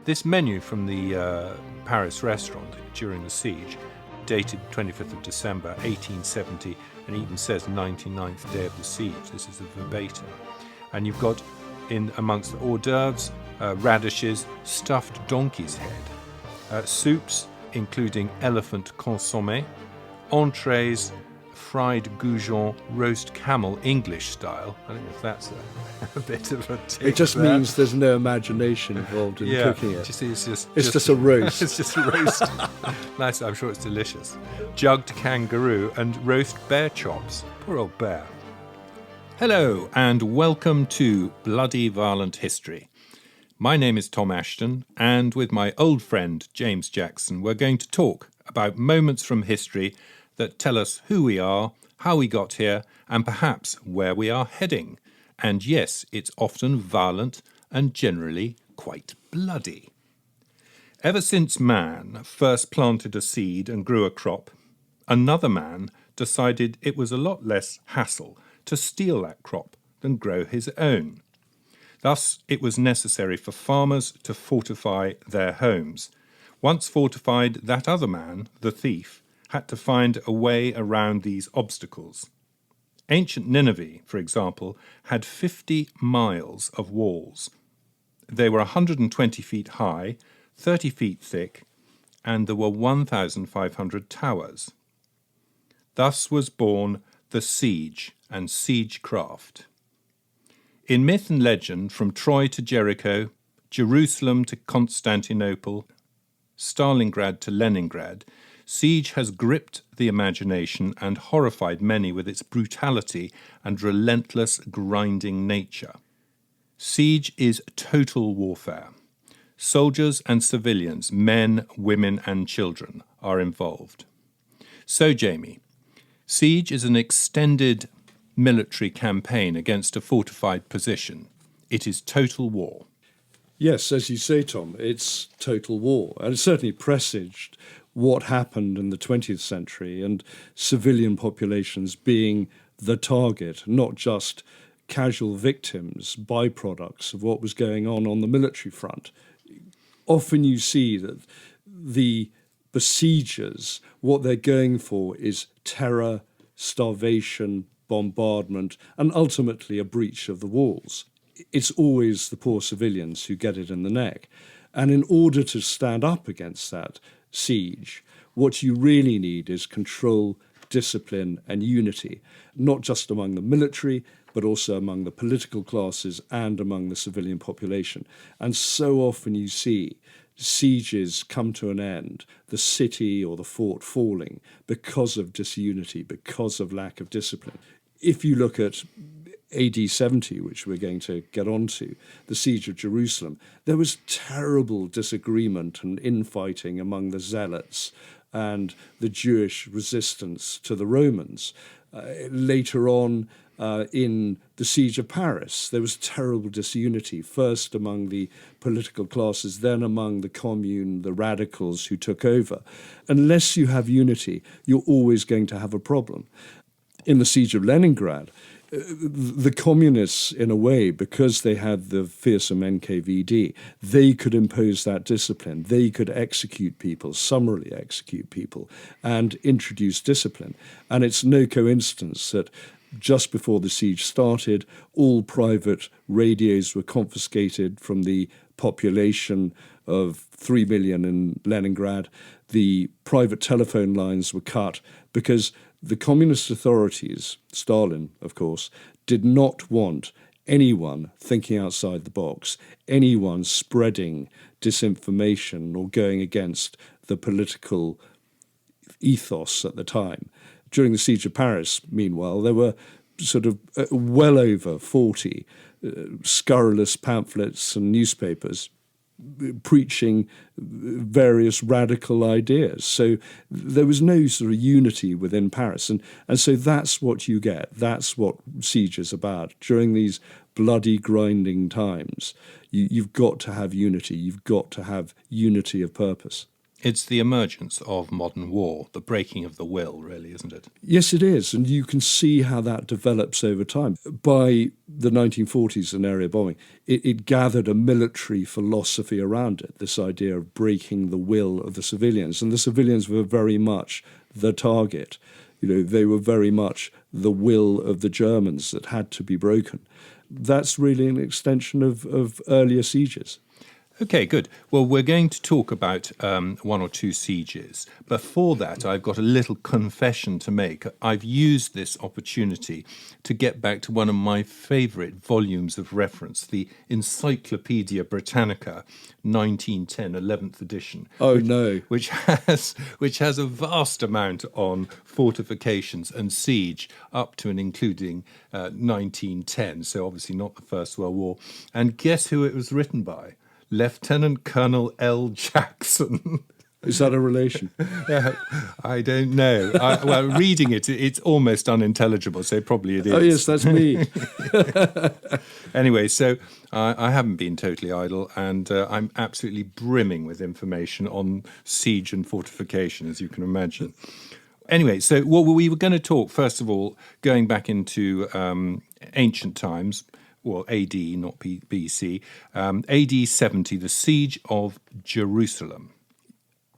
This menu from the Paris restaurant during the siege, dated 25th of December 1870, and even says 99th day of the siege. This is a verbatim. And you've got, in amongst the hors d'oeuvres, radishes, stuffed donkey's head, soups including elephant consommé, entrees, fried goujon, roast camel, English style. I don't know if that's a bit of a tip. It just means there's no imagination involved in cooking it. It's just a roast. It's just a roast. Nice, I'm sure it's delicious. Jugged kangaroo and roast bear chops. Poor old bear. Hello, and welcome to Bloody Violent History. My name is Tom Ashton, and with my old friend James Jackson, we're going to talk about moments from history that tell us who we are, how we got here, and perhaps where we are heading. And yes, it's often violent and generally quite bloody. Ever since man first planted a seed and grew a crop, another man decided it was a lot less hassle to steal that crop than grow his own. Thus, it was necessary for farmers to fortify their homes. Once fortified, that other man, the thief, had to find a way around these obstacles. Ancient Nineveh, for example, had 50 miles of walls. They were 120 feet high, 30 feet thick, and there were 1,500 towers. Thus was born the siege and siegecraft. In myth and legend, from Troy to Jericho, Jerusalem to Constantinople, Stalingrad to Leningrad, siege has gripped the imagination and horrified many with its brutality and relentless grinding nature. Siege is total warfare. Soldiers and civilians, men, women and children are involved. So, Jamie, siege is an extended military campaign against a fortified position. It is total war. Yes, as you say, Tom, it's total war. And it certainly presaged what happened in the 20th century and civilian populations being the target, not just casual victims, byproducts of what was going on the military front. Often you see that the besiegers, what they're going for is terror, starvation, bombardment, and ultimately a breach of the walls. It's always the poor civilians who get it in the neck. And in order to stand up against that siege, what you really need is control, discipline, and unity, not just among the military, but also among the political classes and among the civilian population. And so often you see sieges come to an end, the city or the fort falling because of disunity, because of lack of discipline. If you look at AD 70, which we're going to get onto, the siege of Jerusalem, there was terrible disagreement and infighting among the zealots and the Jewish resistance to the Romans. Later on, in the siege of Paris, there was terrible disunity, first among the political classes, then among the Commune, the radicals who took over. Unless you have unity, you're always going to have a problem. In the siege of Leningrad, the communists, in a way, because they had the fearsome NKVD, they could impose that discipline. They could execute people, summarily execute people, and introduce discipline. And it's no coincidence that just before the siege started, all private radios were confiscated from the population of 3 million in Leningrad. The private telephone lines were cut because the communist authorities, Stalin, of course, did not want anyone thinking outside the box, anyone spreading disinformation or going against the political ethos at the time. During the siege of Paris, meanwhile, there were sort of well over 40 scurrilous pamphlets and newspapers preaching various radical ideas. So there was no sort of unity within Paris. And so that's what you get. That's what siege is about. During these bloody, grinding times, you've got to have unity. You've got to have unity of purpose. It's the emergence of modern war, the breaking of the will, really, isn't it? Yes, it is. And you can see how that develops over time. By the 1940s and area bombing, it gathered a military philosophy around it, this idea of breaking the will of the civilians. And the civilians were very much the target. They were very much the will of the Germans that had to be broken. That's really an extension of earlier sieges. Okay, good. Well, we're going to talk about one or two sieges. Before that, I've got a little confession to make. I've used this opportunity to get back to one of my favourite volumes of reference, the Encyclopaedia Britannica, 1910, 11th edition. Which has a vast amount on fortifications and siege up to and including 1910, so obviously not the First World War. And guess who it was written by? Lieutenant Colonel L. Jackson. Is that a relation? I don't know. Reading it, it's almost unintelligible, so probably it is. Oh, yes, that's me. Anyway, so I haven't been totally idle, and I'm absolutely brimming with information on siege and fortification, as you can imagine. Anyway, so we were going to talk, first of all, going back into ancient times, well, AD, not BC, AD 70, the Siege of Jerusalem.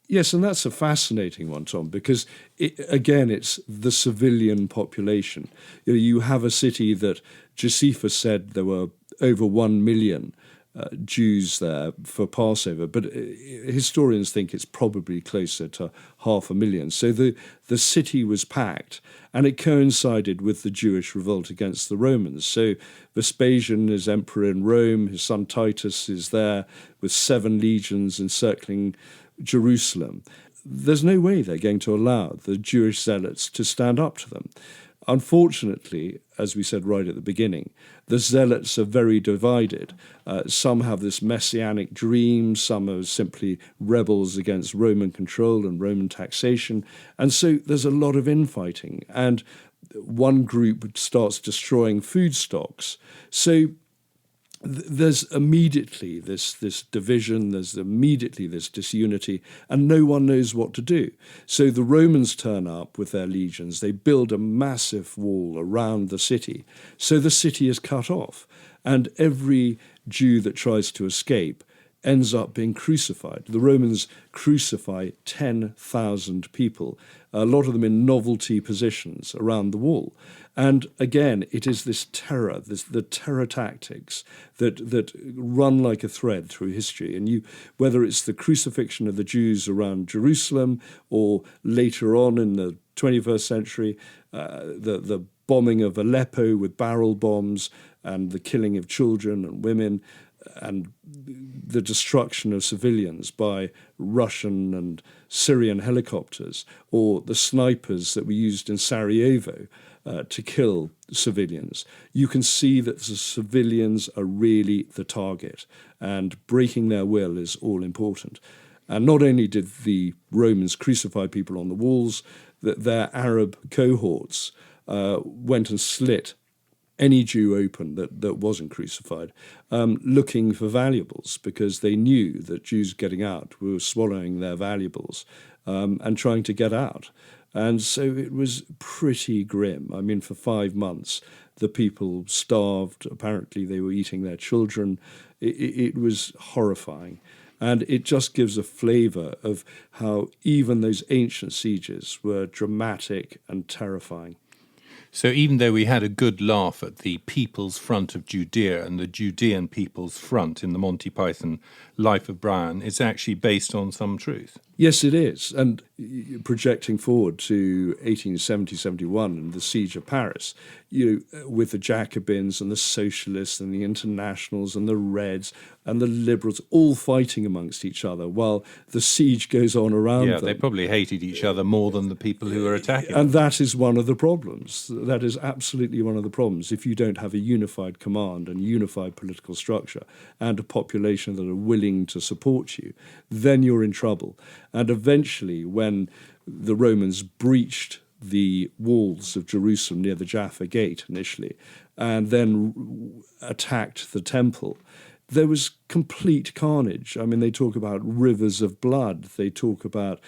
Yes, and that's a fascinating one, Tom, because, it's the civilian population. You have a city that Josephus said there were over 1 million Jews there for Passover, but historians think it's probably closer to 500,000. So the city was packed, and it coincided with the Jewish revolt against the Romans. So Vespasian is emperor in Rome, his son Titus is there with 7 legions encircling Jerusalem. There's no way they're going to allow the Jewish zealots to stand up to them. Unfortunately, as we said right at the beginning, the zealots are very divided. Some have this messianic dream, some are simply rebels against Roman control and Roman taxation. And so there's a lot of infighting. And one group starts destroying food stocks. So there's immediately this division, there's immediately this disunity, and no one knows what to do. So the Romans turn up with their legions. They build a massive wall around the city. So the city is cut off, and every Jew that tries to escape ends up being crucified. The Romans crucify 10,000 people, a lot of them in novelty positions around the wall. And again, it is this terror, the terror tactics that run like a thread through history. And whether it's the crucifixion of the Jews around Jerusalem, or later on in the 21st century, the bombing of Aleppo with barrel bombs, and the killing of children and women, and the destruction of civilians by Russian and Syrian helicopters, or the snipers that were used in Sarajevo to kill civilians, you can see that the civilians are really the target, and breaking their will is all important. And not only did the Romans crucify people on the walls, that their Arab cohorts went and slit any Jew open that wasn't crucified, looking for valuables, because they knew that Jews getting out were swallowing their valuables and trying to get out. And so it was pretty grim. I mean, for 5 months, the people starved. Apparently, they were eating their children. It was horrifying. And it just gives a flavour of how even those ancient sieges were dramatic and terrifying. So even though we had a good laugh at the People's Front of Judea and the Judean People's Front in the Monty Python Life of Brian, it's actually based on some truth. Yes, it is. And projecting forward to 1870-71 and the Siege of Paris, with the Jacobins and the Socialists and the Internationals and the Reds and the Liberals all fighting amongst each other while the siege goes on around them. Yeah, they probably hated each other more than the people who were attacking. And that is one of the problems. That is absolutely one of the problems. If you don't have a unified command and unified political structure and a population that are willing to support you, then you're in trouble. And eventually, when the Romans breached the walls of Jerusalem near the Jaffa Gate initially, and then attacked the temple, there was complete carnage. I mean, they talk about rivers of blood. They talk about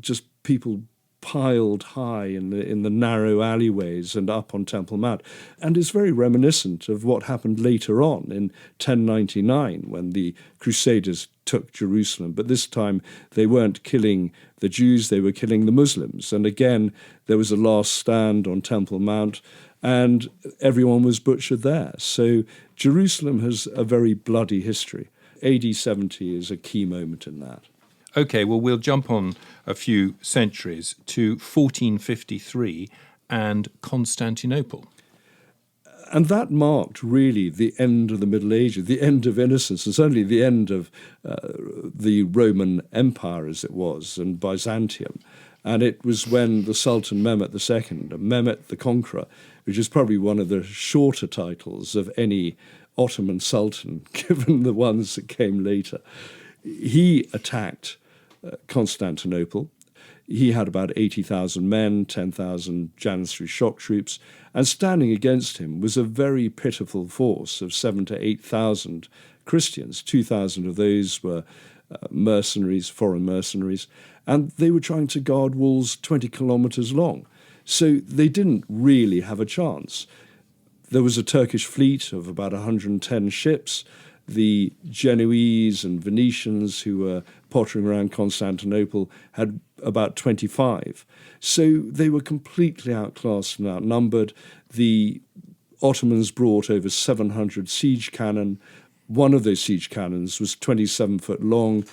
just people piled high in the narrow alleyways and up on Temple Mount. And it's very reminiscent of what happened later on in 1099 when the Crusaders took Jerusalem. But this time they weren't killing the Jews, they were killing the Muslims. And again, there was a last stand on Temple Mount and everyone was butchered there. So Jerusalem has a very bloody history. AD 70 is a key moment in that. Okay, well, we'll jump on a few centuries to 1453 and Constantinople. And that marked really the end of the Middle Ages, the end of innocence, and certainly the end of the Roman Empire as it was, and Byzantium. And it was when the Sultan Mehmet II, Mehmet the Conqueror, which is probably one of the shorter titles of any Ottoman Sultan, given the ones that came later, he attacked Constantinople. He had about 80,000 men, 10,000 Janissary shock troops, and standing against him was a very pitiful force of 7,000 to 8,000 Christians. 2,000 of those were mercenaries, foreign mercenaries, and they were trying to guard walls 20 kilometers long. So they didn't really have a chance. There was a Turkish fleet of about 110 ships. The Genoese and Venetians who were pottering around Constantinople had about 25. So they were completely outclassed and outnumbered. The Ottomans brought over 700 siege cannon. One of those siege cannons was 27 foot long,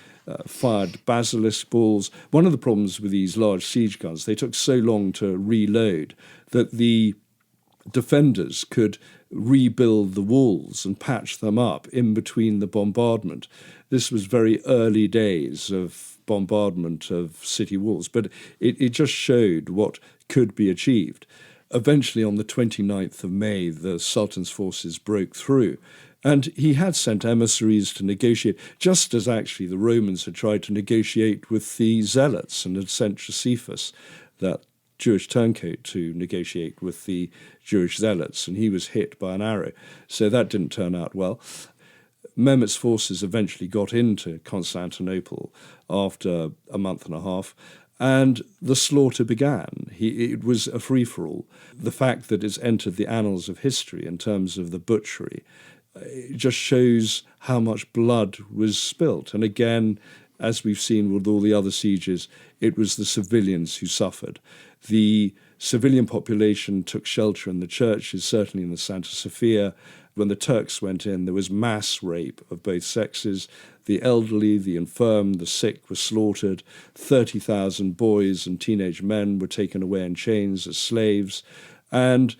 fired basilisk balls. One of the problems with these large siege guns, they took so long to reload that the defenders could rebuild the walls and patch them up in between the bombardment. This was very early days of bombardment of city walls, but it just showed what could be achieved. Eventually, on the 29th of May, the Sultan's forces broke through, and he had sent emissaries to negotiate, just as actually the Romans had tried to negotiate with the Zealots and had sent Josephus, that Jewish turncoat, to negotiate with the Jewish zealots, and he was hit by an arrow. So that didn't turn out well. Mehmet's forces eventually got into Constantinople after a month and a half, and the slaughter began. It was a free-for-all. The fact that it's entered the annals of history in terms of the butchery, it just shows how much blood was spilt. And again, as we've seen with all the other sieges, it was the civilians who suffered. The civilian population took shelter in the churches, certainly in the Santa Sofia. When the Turks went in, there was mass rape of both sexes. The elderly, the infirm, the sick were slaughtered. 30,000 boys and teenage men were taken away in chains as slaves. And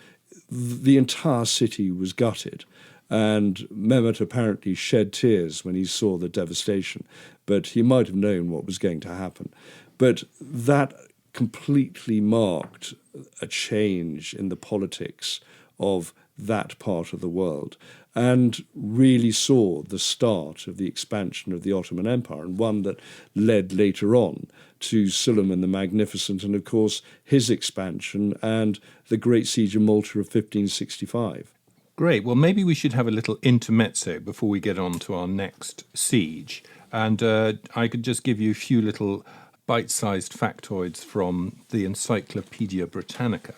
the entire city was gutted. And Mehmet apparently shed tears when he saw the devastation, but he might have known what was going to happen. But that completely marked a change in the politics of that part of the world and really saw the start of the expansion of the Ottoman Empire, and one that led later on to Suleiman the Magnificent and, of course, his expansion and the Great Siege of Malta of 1565. Great. Well, maybe we should have a little intermezzo before we get on to our next siege. And I could just give you a few little bite-sized factoids from the Encyclopaedia Britannica.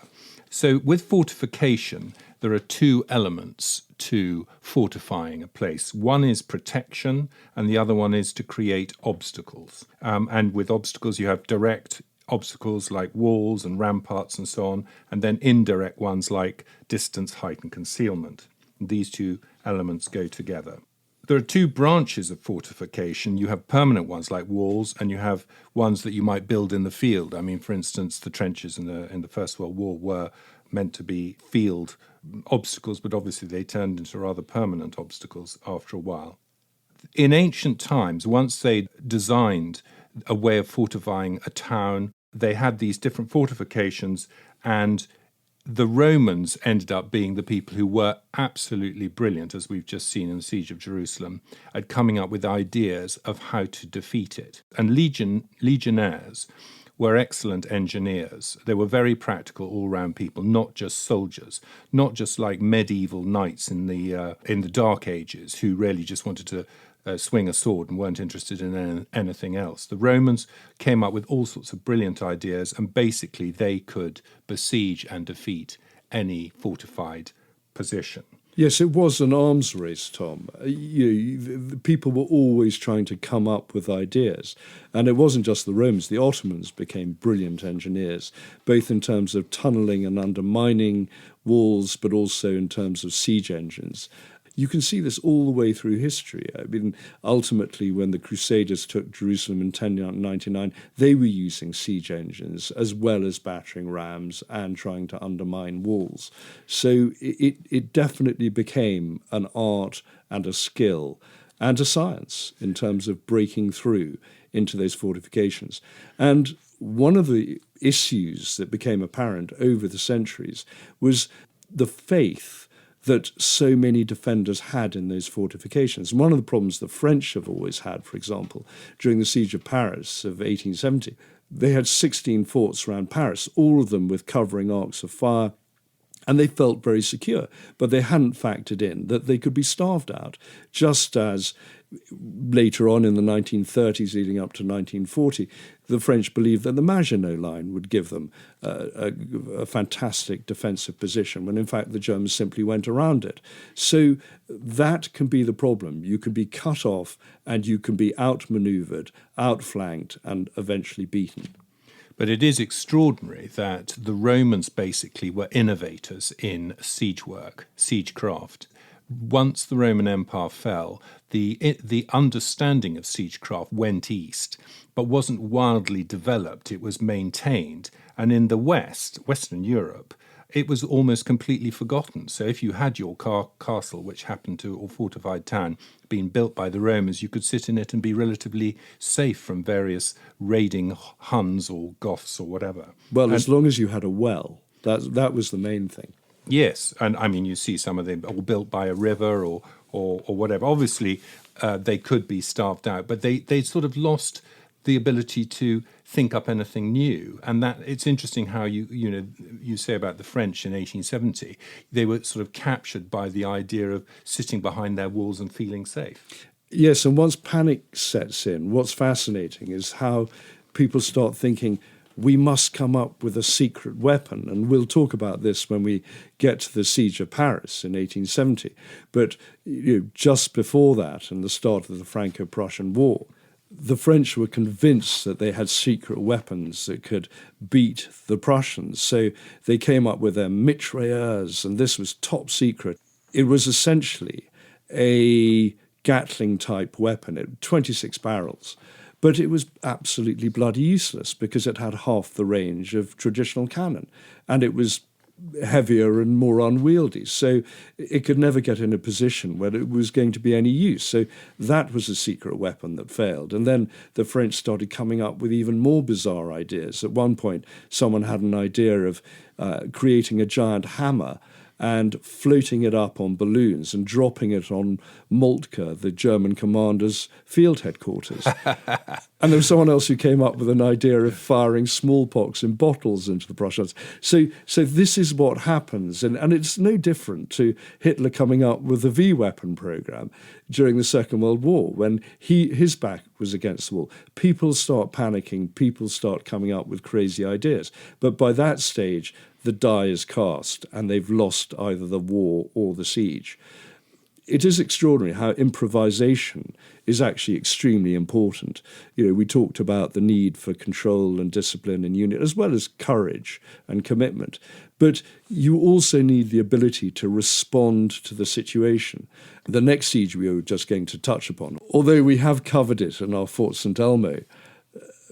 So with fortification, there are two elements to fortifying a place. One is protection, and the other one is to create obstacles. And with obstacles, you have direct obstacles like walls and ramparts and so on, and then indirect ones like distance, height, and concealment. These two elements go together. There are two branches of fortification. You have permanent ones like walls, and you have ones that you might build in the field. I mean, for instance, the trenches in the First World War were meant to be field obstacles, but obviously they turned into rather permanent obstacles after a while. In ancient times, once they designed a way of fortifying a town, they had these different fortifications, and the Romans ended up being the people who were absolutely brilliant, as we've just seen in the Siege of Jerusalem, at coming up with ideas of how to defeat it. And legionnaires were excellent engineers. They were very practical, all-round people, not just soldiers, not just like medieval knights in the Dark Ages who really just wanted to swing a sword and weren't interested in anything else. The Romans came up with all sorts of brilliant ideas, and basically they could besiege and defeat any fortified position. Yes, it was an arms race, Tom. The people were always trying to come up with ideas. And it wasn't just the Romans. The Ottomans became brilliant engineers, both in terms of tunnelling and undermining walls, but also in terms of siege engines. You can see this all the way through history. I mean, ultimately, when the Crusaders took Jerusalem in 1099, they were using siege engines as well as battering rams and trying to undermine walls. So it definitely became an art and a skill and a science in terms of breaking through into those fortifications. And one of the issues that became apparent over the centuries was the faith that so many defenders had in those fortifications. One of the problems the French have always had, for example, during the siege of Paris of 1870, they had 16 forts around Paris, all of them with covering arcs of fire, and they felt very secure. But they hadn't factored in that they could be starved out, just as later on in the 1930s, leading up to 1940, the French believed that the Maginot Line would give them a fantastic defensive position, when in fact the Germans simply went around it. So that can be the problem. You can be cut off and you can be outmaneuvered, outflanked, and eventually beaten. But it is extraordinary that the Romans basically were innovators in siege work, siegecraft. Once the Roman Empire fell, the understanding of siegecraft went east, but wasn't wildly developed. It was maintained. And in the West, Western Europe, it was almost completely forgotten. So if you had your castle, which happened to, or fortified town, being built by the Romans, you could sit in it and be relatively safe from various raiding Huns or Goths or whatever. Well, as long as you had a well, that was the main thing. Yes, and I mean, you see some of them all built by a river or whatever. Obviously, they could be starved out, but they sort of lost the ability to think up anything new. And that it's interesting how you say about the French in 1870, they were sort of captured by the idea of sitting behind their walls and feeling safe. Yes, and once panic sets in, what's fascinating is how people start thinking, we must come up with a secret weapon. And we'll talk about this when we get to the siege of Paris in 1870. But just before that, and the start of the Franco-Prussian War, the French were convinced that they had secret weapons that could beat the Prussians. So they came up with their mitrailleurs, and this was top secret. It was essentially a Gatling-type weapon. It had 26 barrels. But it was absolutely bloody useless because it had half the range of traditional cannon, and it was heavier and more unwieldy. So it could never get in a position where it was going to be any use. So that was a secret weapon that failed. And then the French started coming up with even more bizarre ideas. At one point, someone had an idea of creating a giant hammer and floating it up on balloons and dropping it on Moltke, the German commander's field headquarters. And there was someone else who came up with an idea of firing smallpox in bottles into the Prussians. So this is what happens. And it's no different to Hitler coming up with the V-weapon program during the Second World War, when his back was against the wall. People start panicking, people start coming up with crazy ideas. But by that stage, the die is cast and they've lost either the war or the siege. It is extraordinary how improvisation is actually extremely important. We talked about the need for control and discipline and unit, as well as courage and commitment. But you also need the ability to respond to the situation. The next siege we were just going to touch upon, although we have covered it in our Fort St. Elmo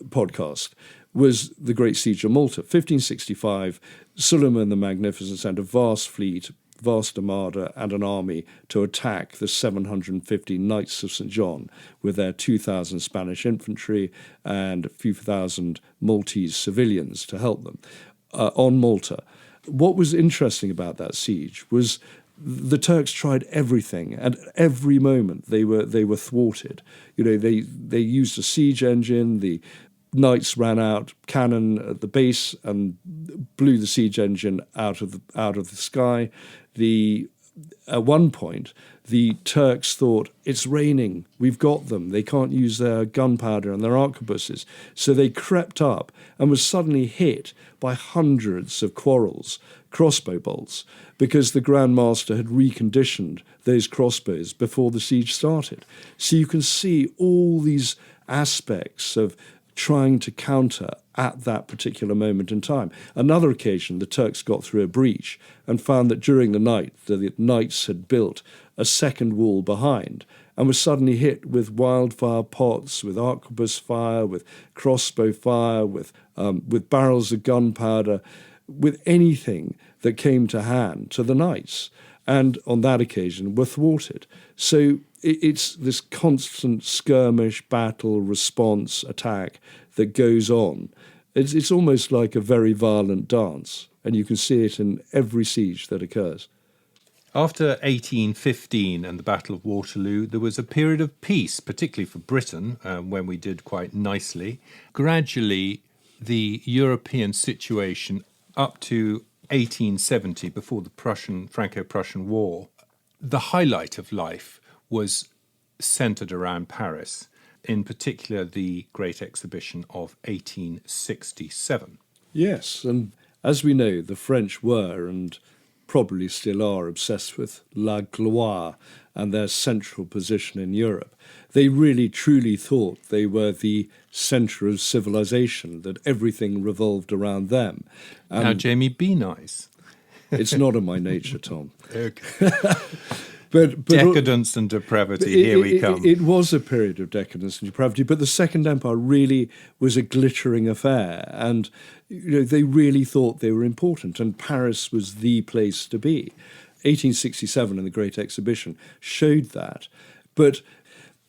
podcast, was the Great Siege of Malta. 1565, Suleiman the Magnificent sent a vast fleet, vast armada, and an army to attack the 750 Knights of St. John with their 2,000 Spanish infantry and a few thousand Maltese civilians to help them on Malta. What was interesting about that siege was the Turks tried everything, and at every moment they were thwarted. They used a siege engine. The knights ran out, cannon at the base, and blew the siege engine out of the sky. At one point, the Turks thought, it's raining, we've got them, they can't use their gunpowder and their arquebuses. So they crept up and was suddenly hit by hundreds of crossbow bolts, because the Grand Master had reconditioned those crossbows before the siege started. So you can see all these aspects of trying to counter at that particular moment in time. Another occasion, the Turks got through a breach and found that during the night, the knights had built a second wall behind and were suddenly hit with wildfire pots, with arquebus fire, with crossbow fire, with barrels of gunpowder, with anything that came to hand to the knights. And on that occasion were thwarted. So it's this constant skirmish, battle, response, attack that goes on. It's almost like a very violent dance, and you can see it in every siege that occurs. After 1815 and the Battle of Waterloo, there was a period of peace, particularly for Britain, when we did quite nicely. Gradually, the European situation up to 1870, before the Franco-Prussian War, the highlight of life was centred around Paris, in particular the Great Exhibition of 1867. Yes, and as we know, the French were, and probably still are, obsessed with la gloire and their central position in Europe. They really truly thought they were the centre of civilization, that everything revolved around them. Now, Jamie, be nice. It's not in my nature, Tom. Okay. But decadence and depravity, here we come. It was a period of decadence and depravity, but the Second Empire really was a glittering affair, and they really thought they were important, and Paris was the place to be. 1867 and the Great Exhibition showed that, but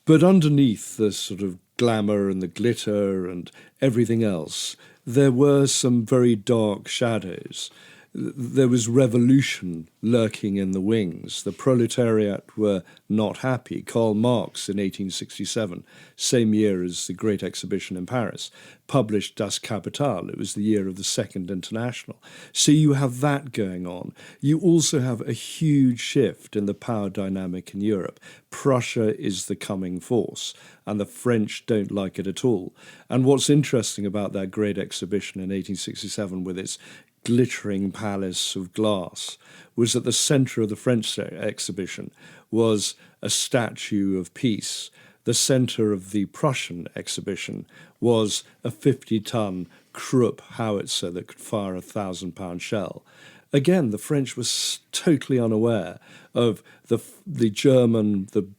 underneath the sort of glamour and the glitter and everything else, there were some very dark shadows. There was revolution lurking in the wings. The proletariat were not happy. Karl Marx in 1867, same year as the Great Exhibition in Paris, published Das Kapital. It was the year of the Second International. So you have that going on. You also have a huge shift in the power dynamic in Europe. Prussia is the coming force, and the French don't like it at all. And what's interesting about that Great Exhibition in 1867, with its glittering palace of glass, was at the centre of the French exhibition was a statue of peace. The centre of the Prussian exhibition was a 50-ton Krupp howitzer that could fire a 1,000-pound shell. Again, the French were totally unaware of the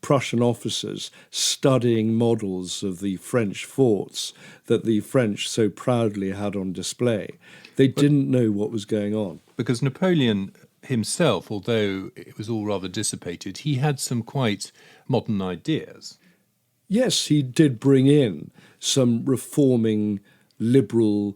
Prussian officers studying models of the French forts that the French so proudly had on display. They didn't know what was going on. Because Napoleon himself, although it was all rather dissipated, he had some quite modern ideas. Yes, he did bring in some reforming liberal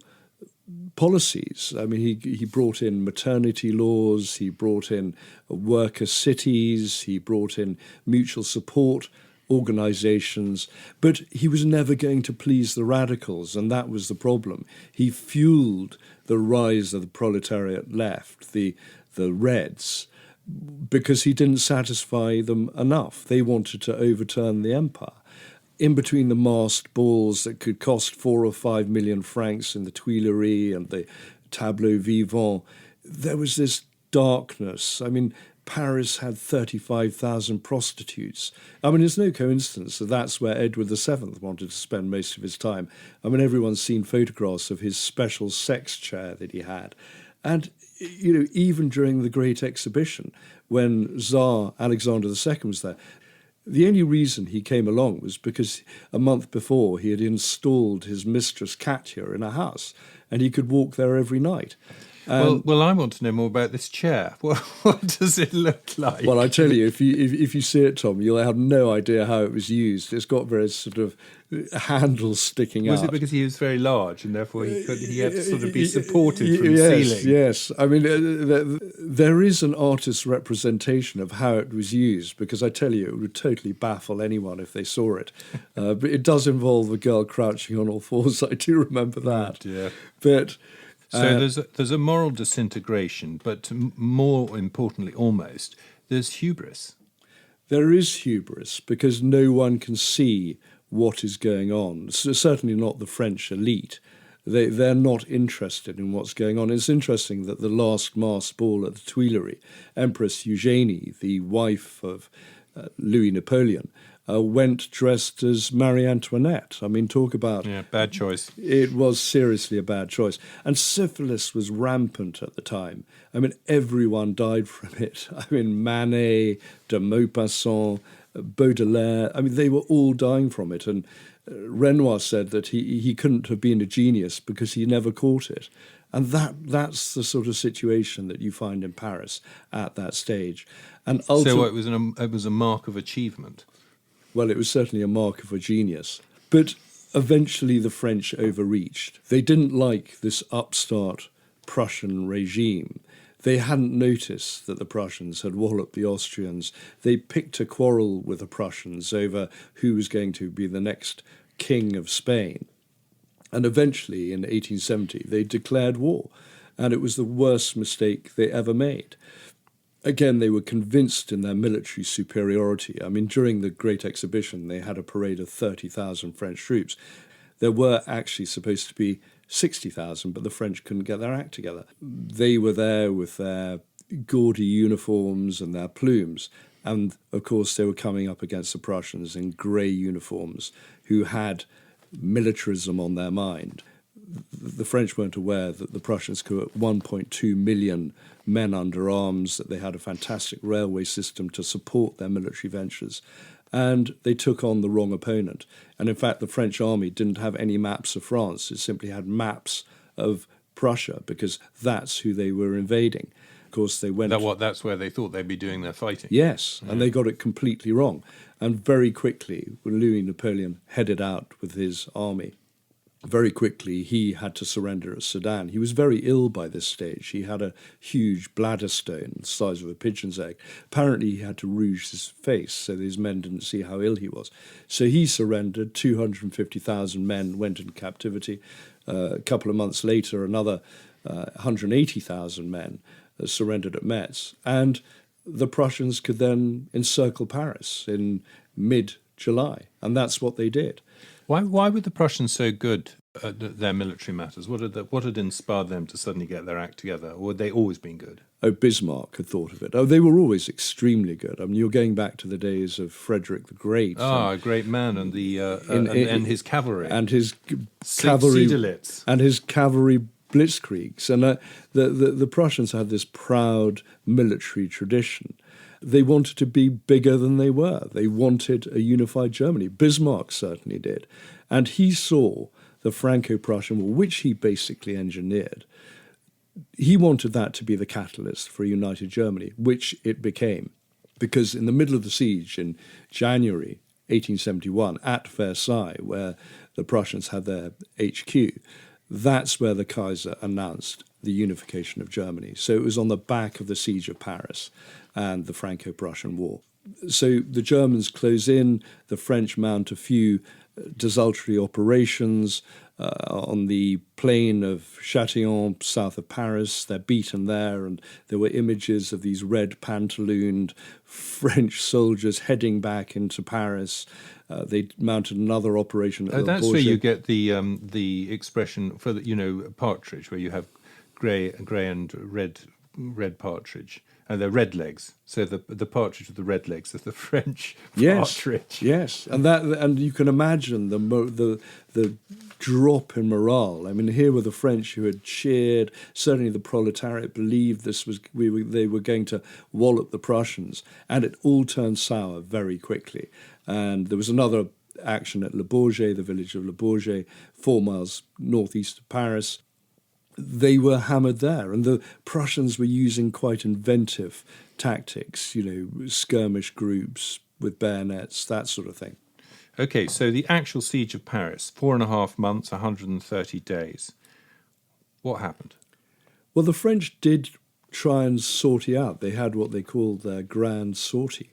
policies. I mean, he brought in maternity laws, he brought in worker cities, he brought in mutual support organisations, but he was never going to please the radicals, and that was the problem. He fuelled the rise of the proletariat left, the Reds, because he didn't satisfy them enough. They wanted to overturn the empire. In between the masked balls that could cost 4 or 5 million francs in the Tuileries and the tableaux vivants, there was this darkness. I mean, Paris had 35,000 prostitutes. I mean, it's no coincidence that that's where Edward VII wanted to spend most of his time. I mean, everyone's seen photographs of his special sex chair that he had. And, even during the Great Exhibition, when Tsar Alexander II was there, the only reason he came along was because a month before he had installed his mistress Katya in a house, and he could walk there every night. Well, I want to know more about this chair. What does it look like? Well, I tell you, if you see it, Tom, you'll have no idea how it was used. It's got various sort of handles sticking out. Was it because he was very large and therefore he had to sort of be supported from the ceiling? Yes. I mean, there is an artist's representation of how it was used, because I tell you, it would totally baffle anyone if they saw it. But it does involve a girl crouching on all fours. I do remember that. Yeah. But so there's a moral disintegration, but more importantly, almost, there's hubris. There is hubris because no one can see what is going on. So certainly not the French elite. They're not interested in what's going on. It's interesting that the last masked ball at the Tuileries, Empress Eugénie, the wife of Louis Napoleon, went dressed as Marie Antoinette. I mean, talk about... Yeah, bad choice. It was seriously a bad choice. And syphilis was rampant at the time. I mean, everyone died from it. I mean, Manet, de Maupassant, Baudelaire, I mean, they were all dying from it. And Renoir said that he couldn't have been a genius because he never caught it. And that's the sort of situation that you find in Paris at that stage. And so it was a mark of achievement. Well, it was certainly a mark of a genius. But eventually the French overreached. They didn't like this upstart Prussian regime. They hadn't noticed that the Prussians had walloped the Austrians. They picked a quarrel with the Prussians over who was going to be the next king of Spain. And eventually, in 1870, they declared war. And it was the worst mistake they ever made. Again, they were convinced in their military superiority. I mean, during the Great Exhibition, they had a parade of 30,000 French troops. There were actually supposed to be 60,000, but the French couldn't get their act together. They were there with their gaudy uniforms and their plumes. And, of course, they were coming up against the Prussians in grey uniforms who had militarism on their mind. The French weren't aware that the Prussians could have 1.2 million men under arms, that they had a fantastic railway system to support their military ventures. And they took on the wrong opponent. And in fact, the French army didn't have any maps of France. It simply had maps of Prussia, because that's who they were invading. Of course, they went... That's where they thought they'd be doing their fighting. Yes, and they got it completely wrong. And very quickly, when Louis Napoleon headed out with his army, very quickly he had to surrender at Sedan. He was very ill by this stage. He had a huge bladder stone the size of a pigeon's egg. Apparently he had to rouge his face so that his men didn't see how ill he was. So he surrendered. 250,000 men went into captivity. A couple of months later, another 180,000 men surrendered at Metz. And the Prussians could then encircle Paris in mid-July. And that's what they did. Why were the Prussians so good at their military matters? What had inspired them to suddenly get their act together? Or had they always been good? Oh, Bismarck had thought of it. Oh, they were always extremely good. I mean, you're going back to the days of Frederick the Great. A great man, and and his cavalry. And his cavalry. Siedelitz. And his cavalry blitzkriegs. And the Prussians had this proud military tradition. They wanted to be bigger than they were. They wanted a unified Germany. Bismarck certainly did. And he saw the Franco-Prussian War, which he basically engineered. He wanted that to be the catalyst for a united Germany, which it became. Because in the middle of the siege in January 1871, at Versailles, where the Prussians had their HQ, that's where the Kaiser announced the unification of Germany. So it was on the back of the siege of Paris and the Franco-Prussian War. So the Germans close in, the French mount a few desultory operations on the plain of Châtillon, south of Paris. They're beaten there, and there were images of these red pantalooned French soldiers heading back into Paris. They mounted another operation at That's where you get the expression for partridge, where you have grey and red partridge. And they're red legs. So the partridge with the red legs is the French partridge. Yes, and you can imagine the drop in morale. I mean, here were the French who had cheered. Certainly, the proletariat believed they were going to wallop the Prussians, and it all turned sour very quickly. And there was another action at Le Bourget, the village of Le Bourget, 4 miles northeast of Paris. they were hammered there. And the Prussians were using quite inventive tactics, skirmish groups with bayonets, that sort of thing. Okay, so the actual siege of Paris, 4.5 months, 130 days. What happened? Well, the French did try and sort it out. They had what they called their grand sortie,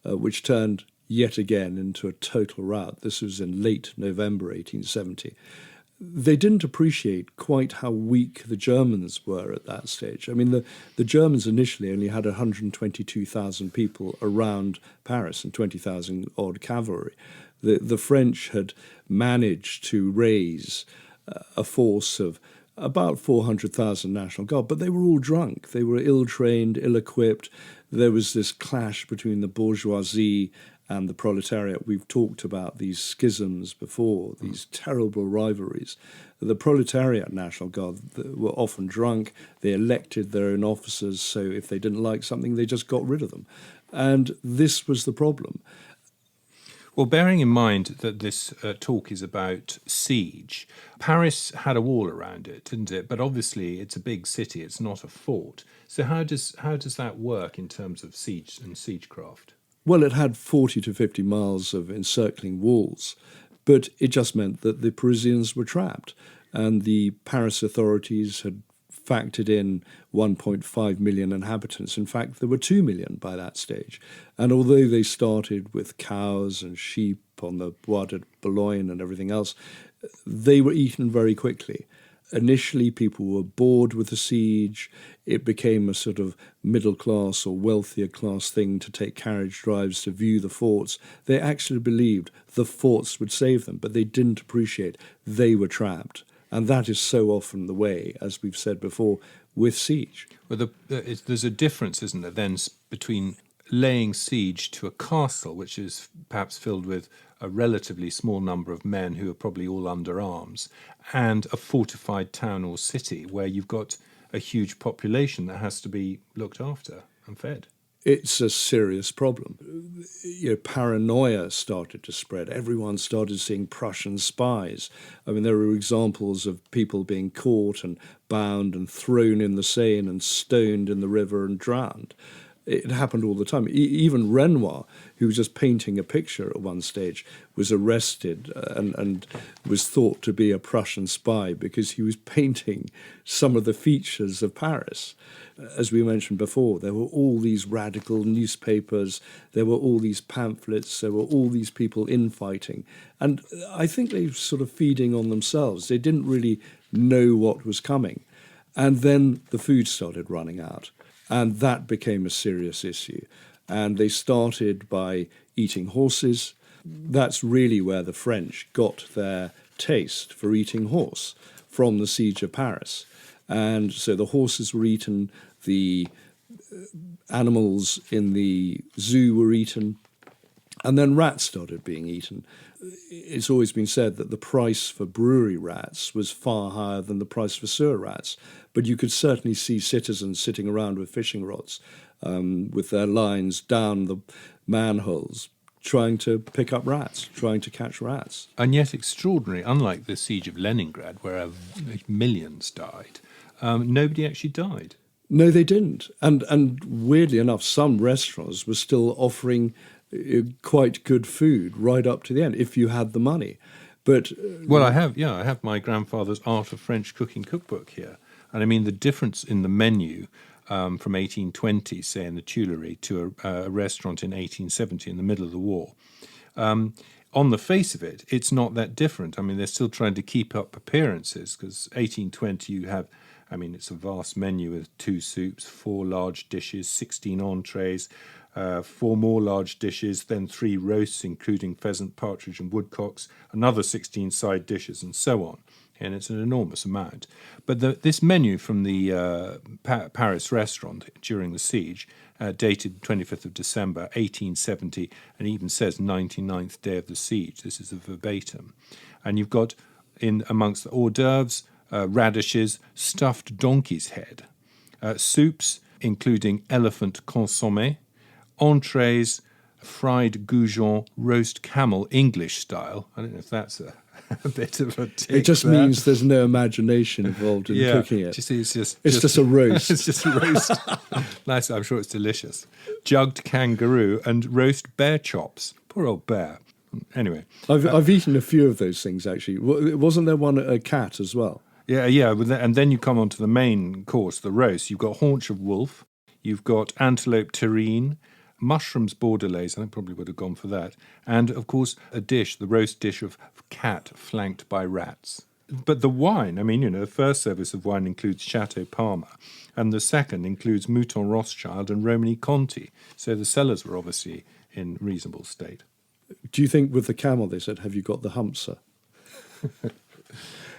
which turned yet again into a total rout. This was in late November 1870. They didn't appreciate quite how weak the Germans were at that stage. I mean, the Germans initially only had 122,000 people around Paris and 20,000 odd cavalry. The French had managed to raise a force of about 400,000 National Guard, but they were all drunk. They were ill-trained, ill-equipped. There was this clash between the bourgeoisie and the proletariat. We've talked about these schisms before, these terrible rivalries. The proletariat National Guard were often drunk. They elected their own officers, so if they didn't like something, they just got rid of them. And this was the problem. Well, bearing in mind that this talk is about siege, Paris had a wall around it, didn't it? But obviously it's a big city, it's not a fort. So how does that work in terms of siege and siegecraft? Well, it had 40 to 50 miles of encircling walls, but it just meant that the Parisians were trapped, and the Paris authorities had factored in 1.5 million inhabitants. In fact, there were 2 million by that stage. And although they started with cows and sheep on the Bois de Boulogne and everything else, they were eaten very quickly. Initially, people were bored with the siege. It became a sort of middle-class or wealthier class thing to take carriage drives to view the forts. They actually believed the forts would save them, but they didn't appreciate they were trapped. And that is so often the way, as we've said before, with siege. Well, there's a difference, isn't there, then, between laying siege to a castle, which is perhaps filled with a relatively small number of men who are probably all under arms, and a fortified town or city where you've got a huge population that has to be looked after and fed. It's a serious problem. Paranoia started to spread. Everyone started seeing Prussian spies. I mean, there were examples of people being caught and bound and thrown in the Seine and stoned in the river and drowned. It happened all the time. Even Renoir, who was just painting a picture at one stage, was arrested and was thought to be a Prussian spy because he was painting some of the features of Paris. As we mentioned before, there were all these radical newspapers, there were all these pamphlets, there were all these people infighting. And I think they were sort of feeding on themselves. They didn't really know what was coming. And then the food started running out. And that became a serious issue. And they started by eating horses. That's really where the French got their taste for eating horse, from the siege of Paris. And so the horses were eaten, the animals in the zoo were eaten, and then rats started being eaten. It's always been said that the price for brewery rats was far higher than the price for sewer rats, but you could certainly see citizens sitting around with fishing rods, with their lines down the manholes, trying to pick up rats, trying to catch rats. And yet extraordinary, unlike the siege of Leningrad, where millions died, nobody actually died. No, they didn't. And weirdly enough, some restaurants were still offering quite good food right up to the end, if you had the money. But well, I have my grandfather's Art of French Cooking cookbook here. And I mean, the difference in the menu from 1820, say, in the Tuileries, to a restaurant in 1870 in the middle of the war. On the face of it, it's not that different. I mean, they're still trying to keep up appearances, because 1820 you have, I mean, it's a vast menu with 2 soups, 4 large dishes, 16 entrees, 4 more large dishes, then 3 roasts, including pheasant, partridge and woodcocks, another 16 side dishes, and so on. And it's an enormous amount. But this menu from the Paris restaurant during the siege, dated 25th of December 1870, and even says 99th day of the siege. This is a verbatim. And you've got, in amongst the hors d'oeuvres, radishes, stuffed donkey's head, soups, including elephant consommé, entrees, fried goujon, roast camel, English style. I don't know if that's a bit of a tick. It just there. means there's no imagination involved in cooking it. It's just a roast. It's just a roast. Nice, I'm sure it's delicious. Jugged kangaroo and roast bear chops. Poor old bear. Anyway. I've eaten a few of those things, actually. Wasn't there one a cat as well? Yeah, and then you come on to the main course, the roast. You've got haunch of wolf, you've got antelope terrine, mushrooms bordelaise, I probably would have gone for that, and, of course, the roast dish of cat flanked by rats. But the wine, the first service of wine includes Chateau Parma, and the second includes Mouton Rothschild and Romani Conti, so the cellars were obviously in reasonable state. Do you think with the camel they said, have you got the humpser?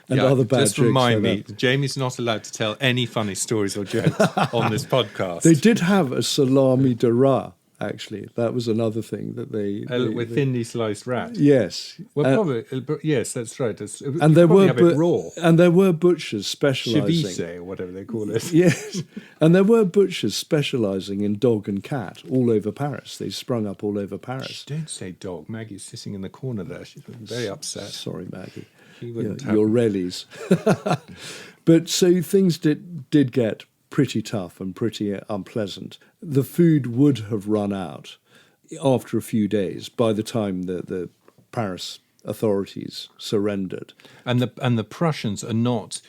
And other bad just jokes remind me, like that. Jamie's not allowed to tell any funny stories or jokes on this podcast. They did have a salami de rat, actually. That was another thing that they with thinly sliced rat. Yes. Well, probably yes, that's right. And there were have it raw. And there were butchers specialising. Chivise, or whatever they call it. Yes. And there were butchers specialising in dog and cat all over Paris. They sprung up all over Paris. Shh, don't say dog. Maggie's sitting in the corner there. She's very upset. Sorry, Maggie. Your rallies. But so things did get pretty tough and pretty unpleasant. The food would have run out after a few days by the time the Paris authorities surrendered. And the Prussians are not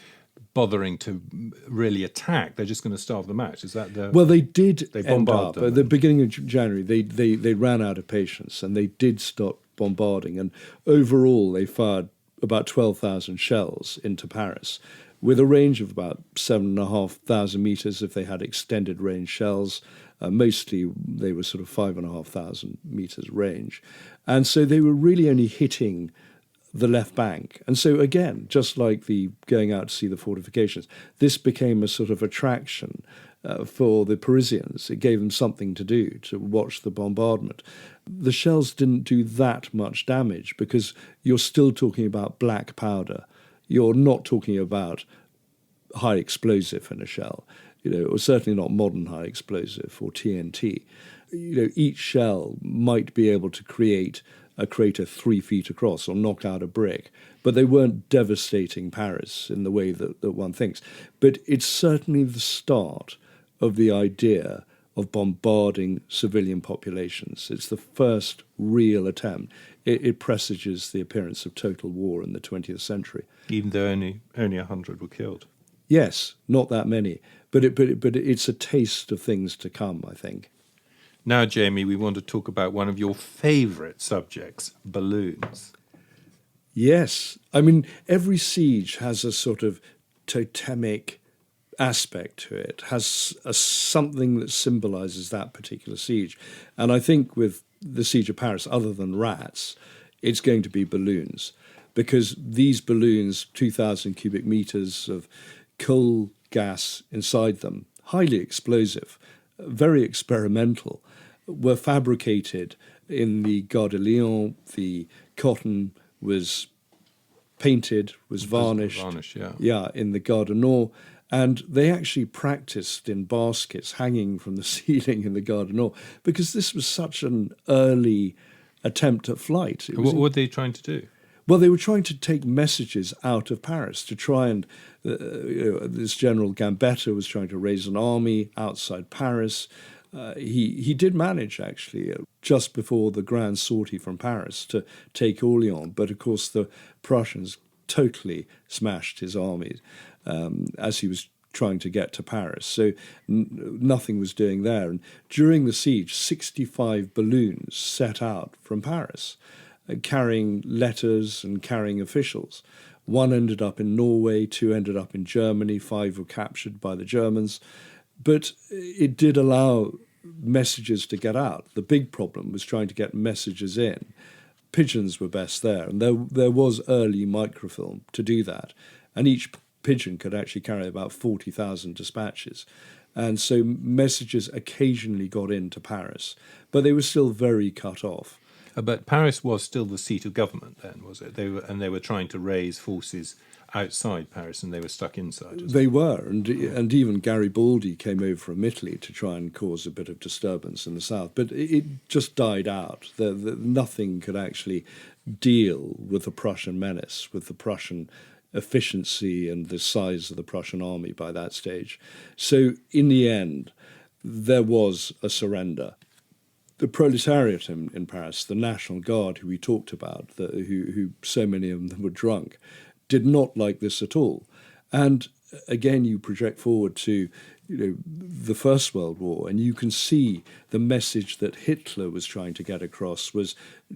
bothering to really attack. They're just going to starve them out. Is that the... Well, they did they end bombard up, them. at the beginning of January, they ran out of patience and they did stop bombarding. And overall, they fired about 12,000 shells into Paris, with a range of about 7,500 metres if they had extended range shells. Mostly they were sort of 5,500 metres range. And so they were really only hitting the left bank. And so again, just like the going out to see the fortifications, this became a sort of attraction for the Parisians. It gave them something to do, to watch the bombardment. The shells didn't do that much damage because you're still talking about black powder. You're not talking about high explosive in a shell, or certainly not modern high explosive or TNT. Each shell might be able to create a crater 3 feet across or knock out a brick, but they weren't devastating Paris in the way that one thinks. But it's certainly the start of the idea of bombarding civilian populations. It's the first real attempt. It presages the appearance of total war in the 20th century. Even though only 100 were killed. Yes, not that many. But it's a taste of things to come, I think. Now, Jamie, we want to talk about one of your favourite subjects, balloons. Yes. Every siege has a sort of totemic aspect to it, has something that symbolises that particular siege. And I think with the siege of Paris, other than rats, it's going to be balloons. Because these balloons, 2,000 cubic metres of coal gas inside them, highly explosive, very experimental, were fabricated in the Gare de Lyon. The cotton was painted, was varnished. In the Gare du Nord. And they actually practiced in baskets hanging from the ceiling in the Gare du Nord because this was such an early attempt at flight. What were they trying to do? Well, they were trying to take messages out of Paris to try and... this General Gambetta was trying to raise an army outside Paris. He did manage, actually, just before the grand sortie from Paris to take Orléans. But, of course, the Prussians totally smashed his army as he was trying to get to Paris. So nothing was doing there. And during the siege, 65 balloons set out from Paris, carrying letters and carrying officials. One ended up in Norway, 2 ended up in Germany, 5 were captured by the Germans. But it did allow messages to get out. The big problem was trying to get messages in. Pigeons were best there, and there was early microfilm to do that. And each pigeon could actually carry about 40,000 dispatches. And so messages occasionally got into Paris, but they were still very cut off. But Paris was still the seat of government then, was it? They were trying to raise forces outside Paris, and they were stuck inside. They were, and even Garibaldi came over from Italy to try and cause a bit of disturbance in the south, but it just died out. Nothing could actually deal with the Prussian menace, with the Prussian efficiency and the size of the Prussian army by that stage. So in the end, there was a surrender. The proletariat in Paris, the National Guard who we talked about, who so many of them were drunk, did not like this at all. And again, you project forward to the First World War, and you can see the message that Hitler was trying to get across was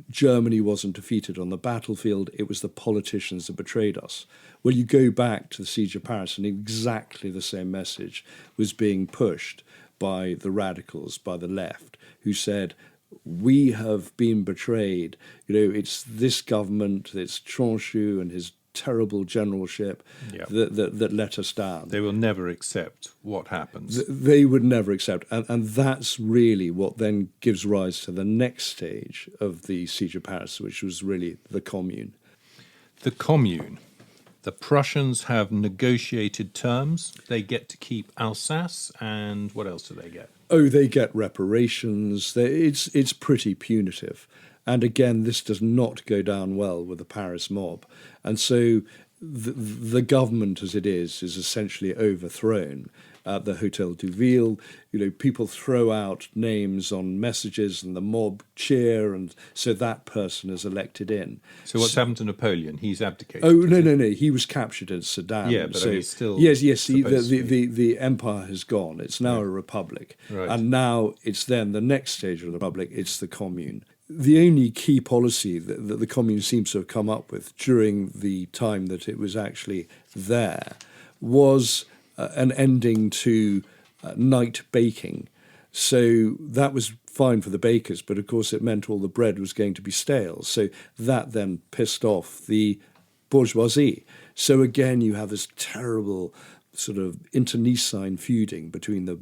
Germany wasn't defeated on the battlefield, it was the politicians that betrayed us. Well, you go back to the Siege of Paris, and exactly the same message was being pushed by the radicals, by the left, who said, we have been betrayed. It's this government, it's Tronchet and his terrible generalship that let us down. They will never accept what happens. They would never accept. And that's really what then gives rise to the next stage of the Siege of Paris, which was really the Commune. The Commune. The Prussians have negotiated terms. They get to keep Alsace, and what else do they get? Oh, they get reparations. It's pretty punitive. And again, this does not go down well with the Paris mob. And so the government as it is essentially overthrown. At the Hôtel de Ville, people throw out names on messages and the mob cheer, and so that person is elected in. So what's happened to Napoleon? He's abdicated. Oh, no. He was captured in Sedan. Yeah, but he's still... Yes, the empire has gone. It's now a republic. Right. And now it's then the next stage of the republic, it's the Commune. The only key policy that the Commune seems to have come up with during the time that it was actually there was an ending to night baking. So that was fine for the bakers, but of course it meant all the bread was going to be stale. So that then pissed off the bourgeoisie. So again, you have this terrible sort of internecine feuding between the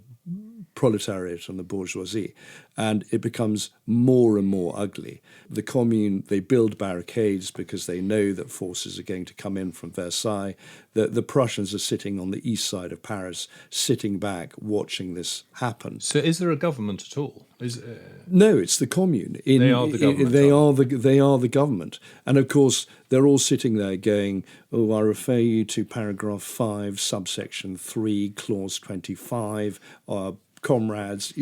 proletariat and the bourgeoisie, and it becomes more and more ugly. The Commune, they build barricades because they know that forces are going to come in from Versailles. The Prussians are sitting on the east side of Paris, sitting back, watching this happen. So is there a government at all? No, it's the Commune. They are the government. They are the government. And of course, they're all sitting there going, oh, I refer you to paragraph 5, subsection 3, clause 25, comrades.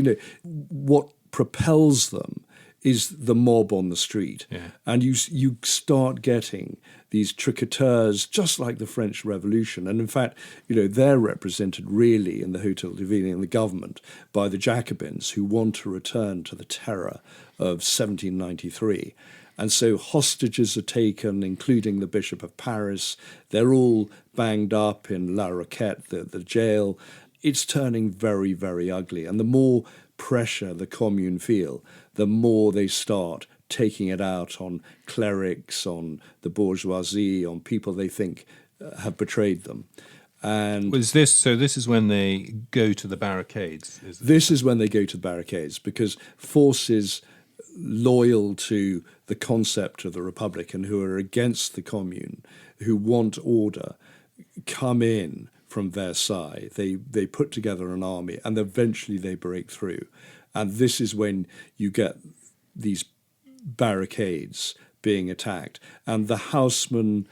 What propels them is the mob on the street. Yeah. And you start getting these tricoteurs, just like the French Revolution. And in fact, they're represented really in the Hôtel de Ville, in the government, by the Jacobins, who want to return to the terror of 1793. And so hostages are taken, including the Bishop of Paris. They're all banged up in La Roquette, the jail. It's turning very, very ugly. And the more pressure the Commune feel, the more they start taking it out on clerics, on the bourgeoisie, on people they think have betrayed them. And this is when they go to the barricades? This is when they go to the barricades, because forces loyal to the concept of the Republic and who are against the Commune, who want order, come in from Versailles. They put together an army, and eventually they break through. And this is when you get these barricades being attacked. And the Haussmann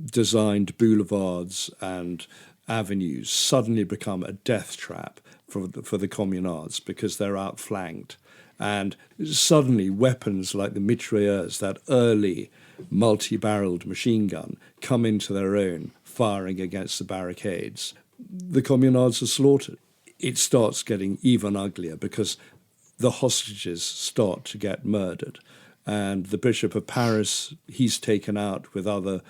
designed boulevards and avenues suddenly become a death trap for the communards because they're outflanked. And suddenly weapons like the mitrailleurs, that early multi-barreled machine gun, come into their own, firing against the barricades. The communards are slaughtered. It starts getting even uglier because the hostages start to get murdered. And the Bishop of Paris, he's taken out with other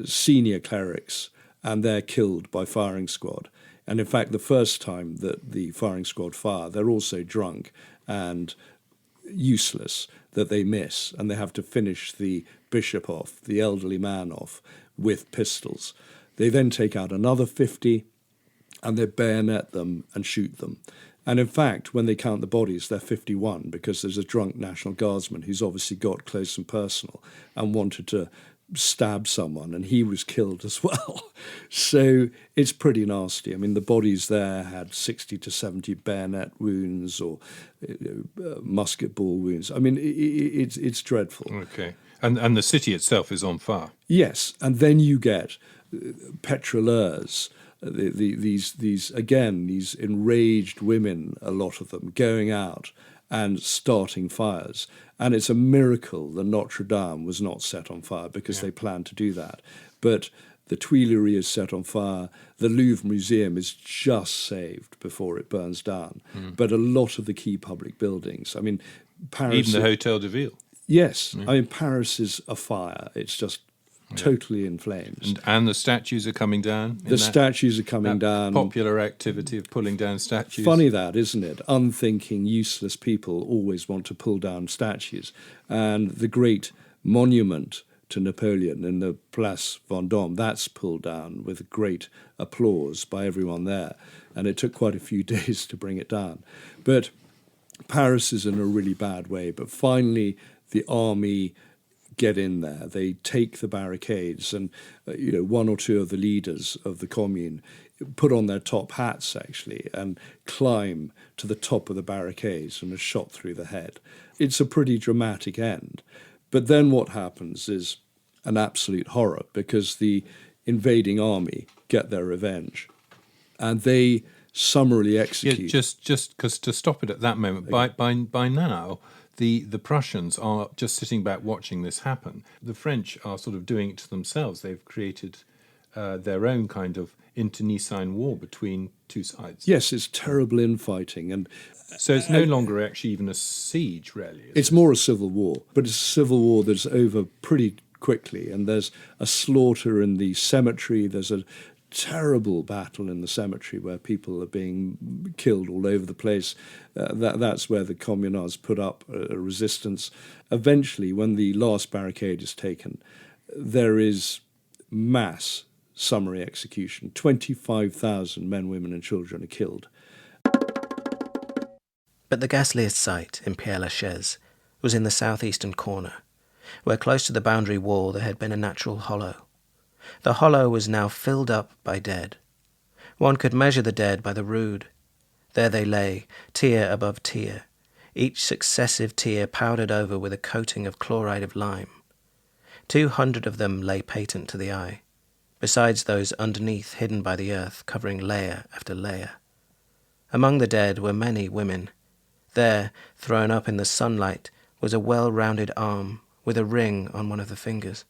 senior clerics, and they're killed by firing squad. And in fact, the first time that the firing squad fire, they're also drunk and useless, that they miss, and they have to finish the bishop off, the elderly man off, with pistols. They then take out another 50, and they bayonet them and shoot them. And in fact, when they count the bodies, they're 51, because there's a drunk National Guardsman who's obviously got close and personal and wanted to stab someone, and he was killed as well. So it's pretty nasty. I mean, the bodies there had 60 to 70 bayonet wounds or musket ball wounds. I mean, it's dreadful. Okay. And the city itself is on fire. Yes, and then you get petroleurs, these enraged women, a lot of them, going out and starting fires. And it's a miracle that Notre Dame was not set on fire, because they planned to do that. But the Tuileries is set on fire. The Louvre Museum is just saved before it burns down. But a lot of the key public buildings, I mean, Paris... Even the Hotel de Ville. Yes. I mean, Paris is afire. It's just totally in flames. And the statues are coming down? The statues are coming down. Popular activity of pulling down statues. Funny that, isn't it? Unthinking, useless people always want to pull down statues. And the great monument to Napoleon in the Place Vendôme, that's pulled down with great applause by everyone there. And it took quite a few days to bring it down. But Paris is in a really bad way. But finally, the army get in there. They take the barricades, and one or two of the leaders of the Commune put on their top hats, actually, and climb to the top of the barricades and are shot through the head. It's a pretty dramatic end. But then what happens is an absolute horror, because the invading army get their revenge, and they summarily execute. Yeah, just because to stop it at that moment, by now, the Prussians are just sitting back watching this happen. The French are sort of doing it to themselves. They've created their own kind of internecine war between two sides. Yes, it's terrible infighting. And so it's no longer actually even a siege, really. It's more a civil war, but it's a civil war that's over pretty quickly. And there's a slaughter in the cemetery. There's a terrible battle in the cemetery where people are being killed all over the place. That's where the communards put up a resistance. Eventually, when the last barricade is taken, there is mass summary execution. 25,000 men, women and children are killed. But the ghastliest sight in Père-Lachaise was in the southeastern corner, where close to the boundary wall there had been a natural hollow. The hollow was now filled up by dead. One could measure the dead by the rood. There they lay, tier above tier, each successive tier powdered over with a coating of chloride of lime. 200 of them lay patent to the eye, besides those underneath hidden by the earth, covering layer after layer. Among the dead were many women. There, thrown up in the sunlight, was a well-rounded arm with a ring on one of the fingers.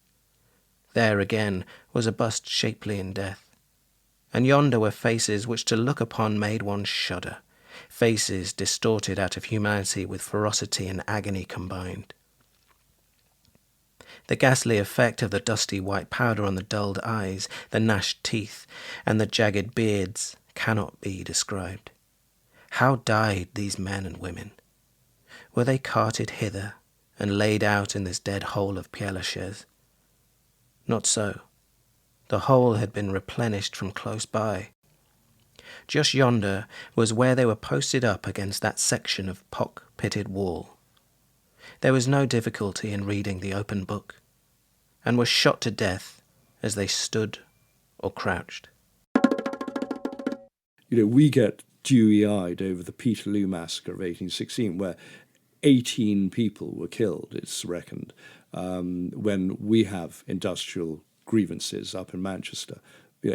There again was a bust shapely in death. And yonder were faces which to look upon made one shudder, faces distorted out of humanity with ferocity and agony combined. The ghastly effect of the dusty white powder on the dulled eyes, the gnashed teeth, and the jagged beards cannot be described. How died these men and women? Were they carted hither and laid out in this dead hole of Père-Lachaise? Not so. The hole had been replenished from close by. Just yonder was where they were posted up against that section of pock-pitted wall. There was no difficulty in reading the open book, and were shot to death as they stood or crouched. We get dewy-eyed over the Peterloo massacre of 1816, where 18 people were killed, it's reckoned, when we have industrial grievances up in Manchester.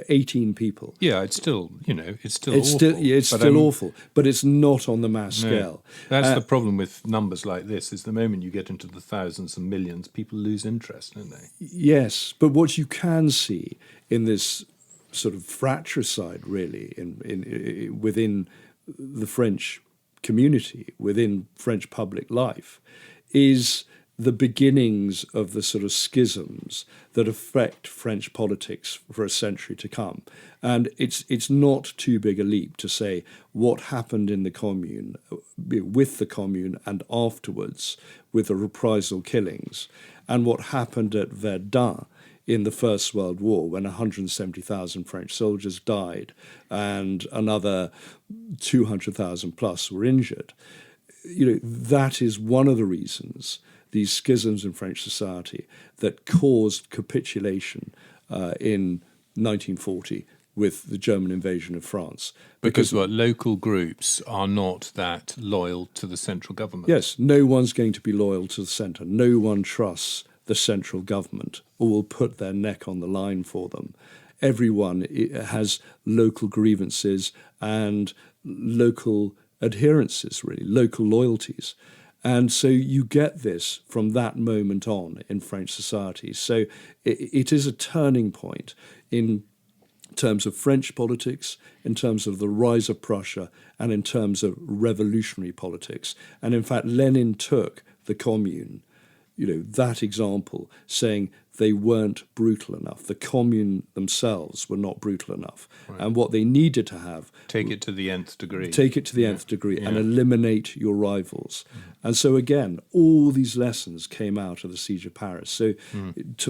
18 people. Yeah, it's still awful. It's still awful, but it's not on the mass scale. That's the problem with numbers like this, is the moment you get into the thousands and millions, people lose interest, don't they? Yes, but what you can see in this sort of fratricide, really, within the French community, within French public life, is the beginnings of the sort of schisms that affect French politics for a century to come. And it's not too big a leap to say what happened in the Commune, with the Commune and afterwards with the reprisal killings, and what happened at Verdun in the First World War, when 170,000 French soldiers died and another 200,000 plus were injured. That is one of the reasons, these schisms in French society, that caused capitulation in 1940 with the German invasion of France. Because local groups are not that loyal to the central government. Yes, no one's going to be loyal to the centre. No one trusts the central government or will put their neck on the line for them. Everyone has local grievances and local adherences, really, local loyalties. And so you get this from that moment on in French society. So it is a turning point in terms of French politics, in terms of the rise of Prussia, and in terms of revolutionary politics. And in fact, Lenin took the Commune, that example, saying they weren't brutal enough. The Commune themselves were not brutal enough. Right. And what they needed to have... Take it to the nth degree. Take it to the nth degree and eliminate your rivals. And so again, all these lessons came out of the Siege of Paris. So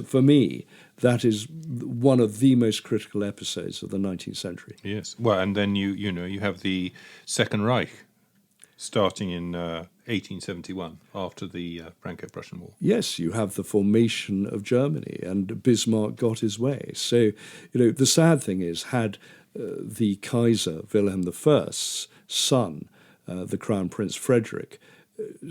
for me, that is one of the most critical episodes of the 19th century. Yes. Well, and then you have the Second Reich starting in 1871 after the Franco-Prussian War. Yes, you have the formation of Germany, and Bismarck got his way. So, the sad thing is, had the Kaiser Wilhelm I's son, the Crown Prince Frederick,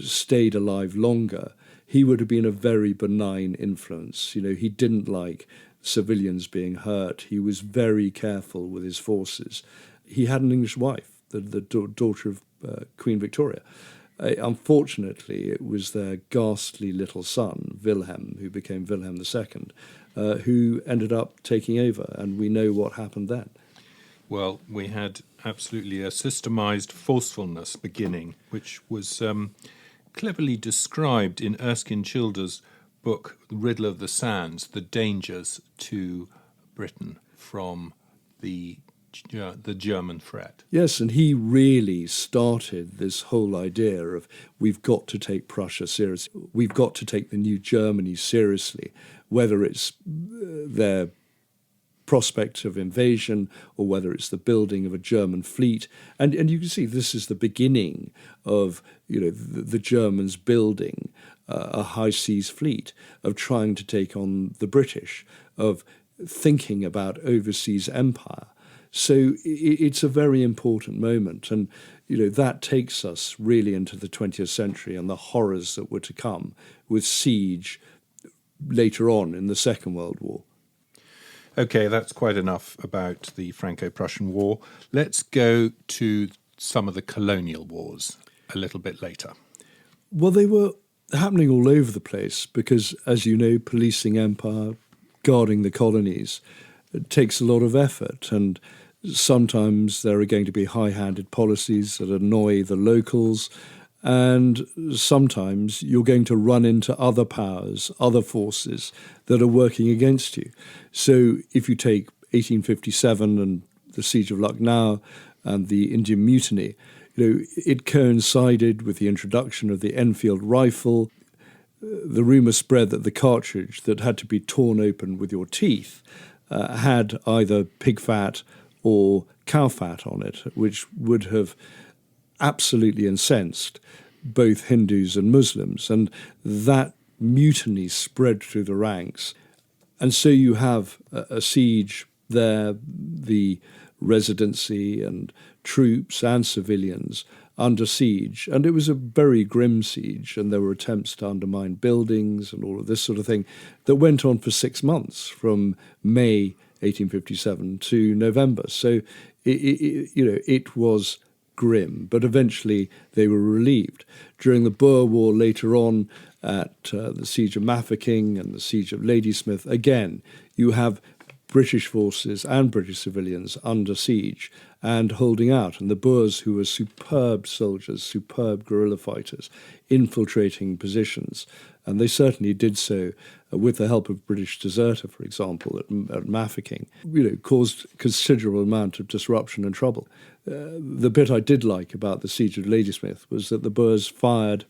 stayed alive longer, he would have been a very benign influence. He didn't like civilians being hurt. He was very careful with his forces. He had an English wife, the daughter of Queen Victoria. Unfortunately, it was their ghastly little son, Wilhelm, who became Wilhelm II, who ended up taking over, and we know what happened then. Well, we had absolutely a systemised forcefulness beginning, which was cleverly described in Erskine Childer's book, The Riddle of the Sands, the dangers to Britain from the German threat. Yes, and he really started this whole idea of we've got to take Prussia seriously. We've got to take the new Germany seriously, whether it's their prospect of invasion or whether it's the building of a German fleet. And you can see this is the beginning of the Germans building a high seas fleet, of trying to take on the British, of thinking about overseas empire. So it's a very important moment, and that takes us really into the 20th century and the horrors that were to come with siege later on in the Second World War. Okay, that's quite enough about the Franco-Prussian War. Let's go to some of the colonial wars a little bit later. Well, they were happening all over the place because, as you know, policing empire, guarding the colonies, it takes a lot of effort, and sometimes there are going to be high-handed policies that annoy the locals, and sometimes you're going to run into other powers, other forces that are working against you. So if you take 1857 and the Siege of Lucknow and the Indian Mutiny, it coincided with the introduction of the Enfield rifle. The rumour spread that the cartridge that had to be torn open with your teeth had either pig fat or cow fat on it, which would have absolutely incensed both Hindus and Muslims. And that mutiny spread through the ranks. And so you have a siege there, the residency and troops and civilians under siege. And it was a very grim siege, and there were attempts to undermine buildings and all of this sort of thing that went on for 6 months, from May 1857 to November. So it was grim, but eventually they were relieved. During the Boer War later on, at the Siege of Mafeking and the Siege of Ladysmith, again, you have British forces and British civilians under siege and holding out. And the Boers, who were superb soldiers, superb guerrilla fighters, infiltrating positions, and they certainly did so with the help of British deserter, for example, at Mafeking, caused considerable amount of disruption and trouble. The bit I did like about the Siege of Ladysmith was that the Boers fired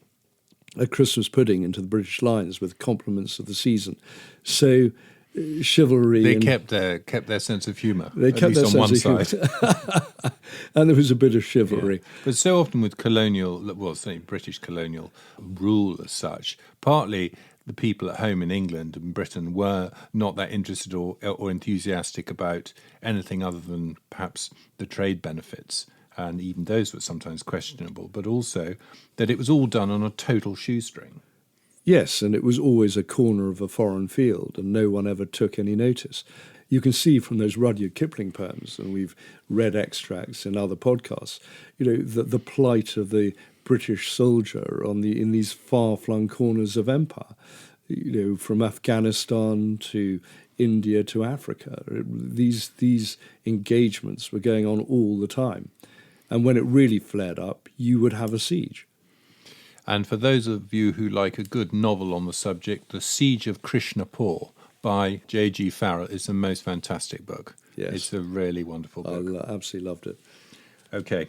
a Christmas pudding into the British lines with compliments of the season. So chivalry. They and kept their sense of humour. They at kept least their on sense one of side. humour. And there was a bit of chivalry. Yeah. But so often with colonial, well, certainly British colonial rule as such, partly the people at home in England and Britain were not that interested or enthusiastic about anything other than perhaps the trade benefits. And even those were sometimes questionable, but also that it was all done on a total shoestring. Yes, and it was always a corner of a foreign field, and no one ever took any notice. You can see from those Rudyard Kipling poems, and we've read extracts in other podcasts, the plight of the British soldier in these far-flung corners of empire, from Afghanistan to India to Africa. These engagements were going on all the time. And when it really flared up, you would have a siege. And for those of you who like a good novel on the subject, The Siege of Krishnapur by J.G. Farrell is the most fantastic book. Yes. It's a really wonderful book. I absolutely loved it. Okay,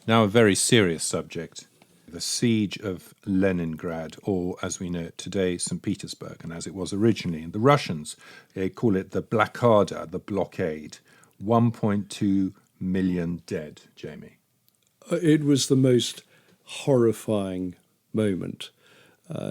now a very serious subject. The Siege of Leningrad, or as we know it today, St. Petersburg, and as it was originally. And the Russians, they call it the blokada, the blockade. 1.2 million dead, Jamie. It was the most horrifying moment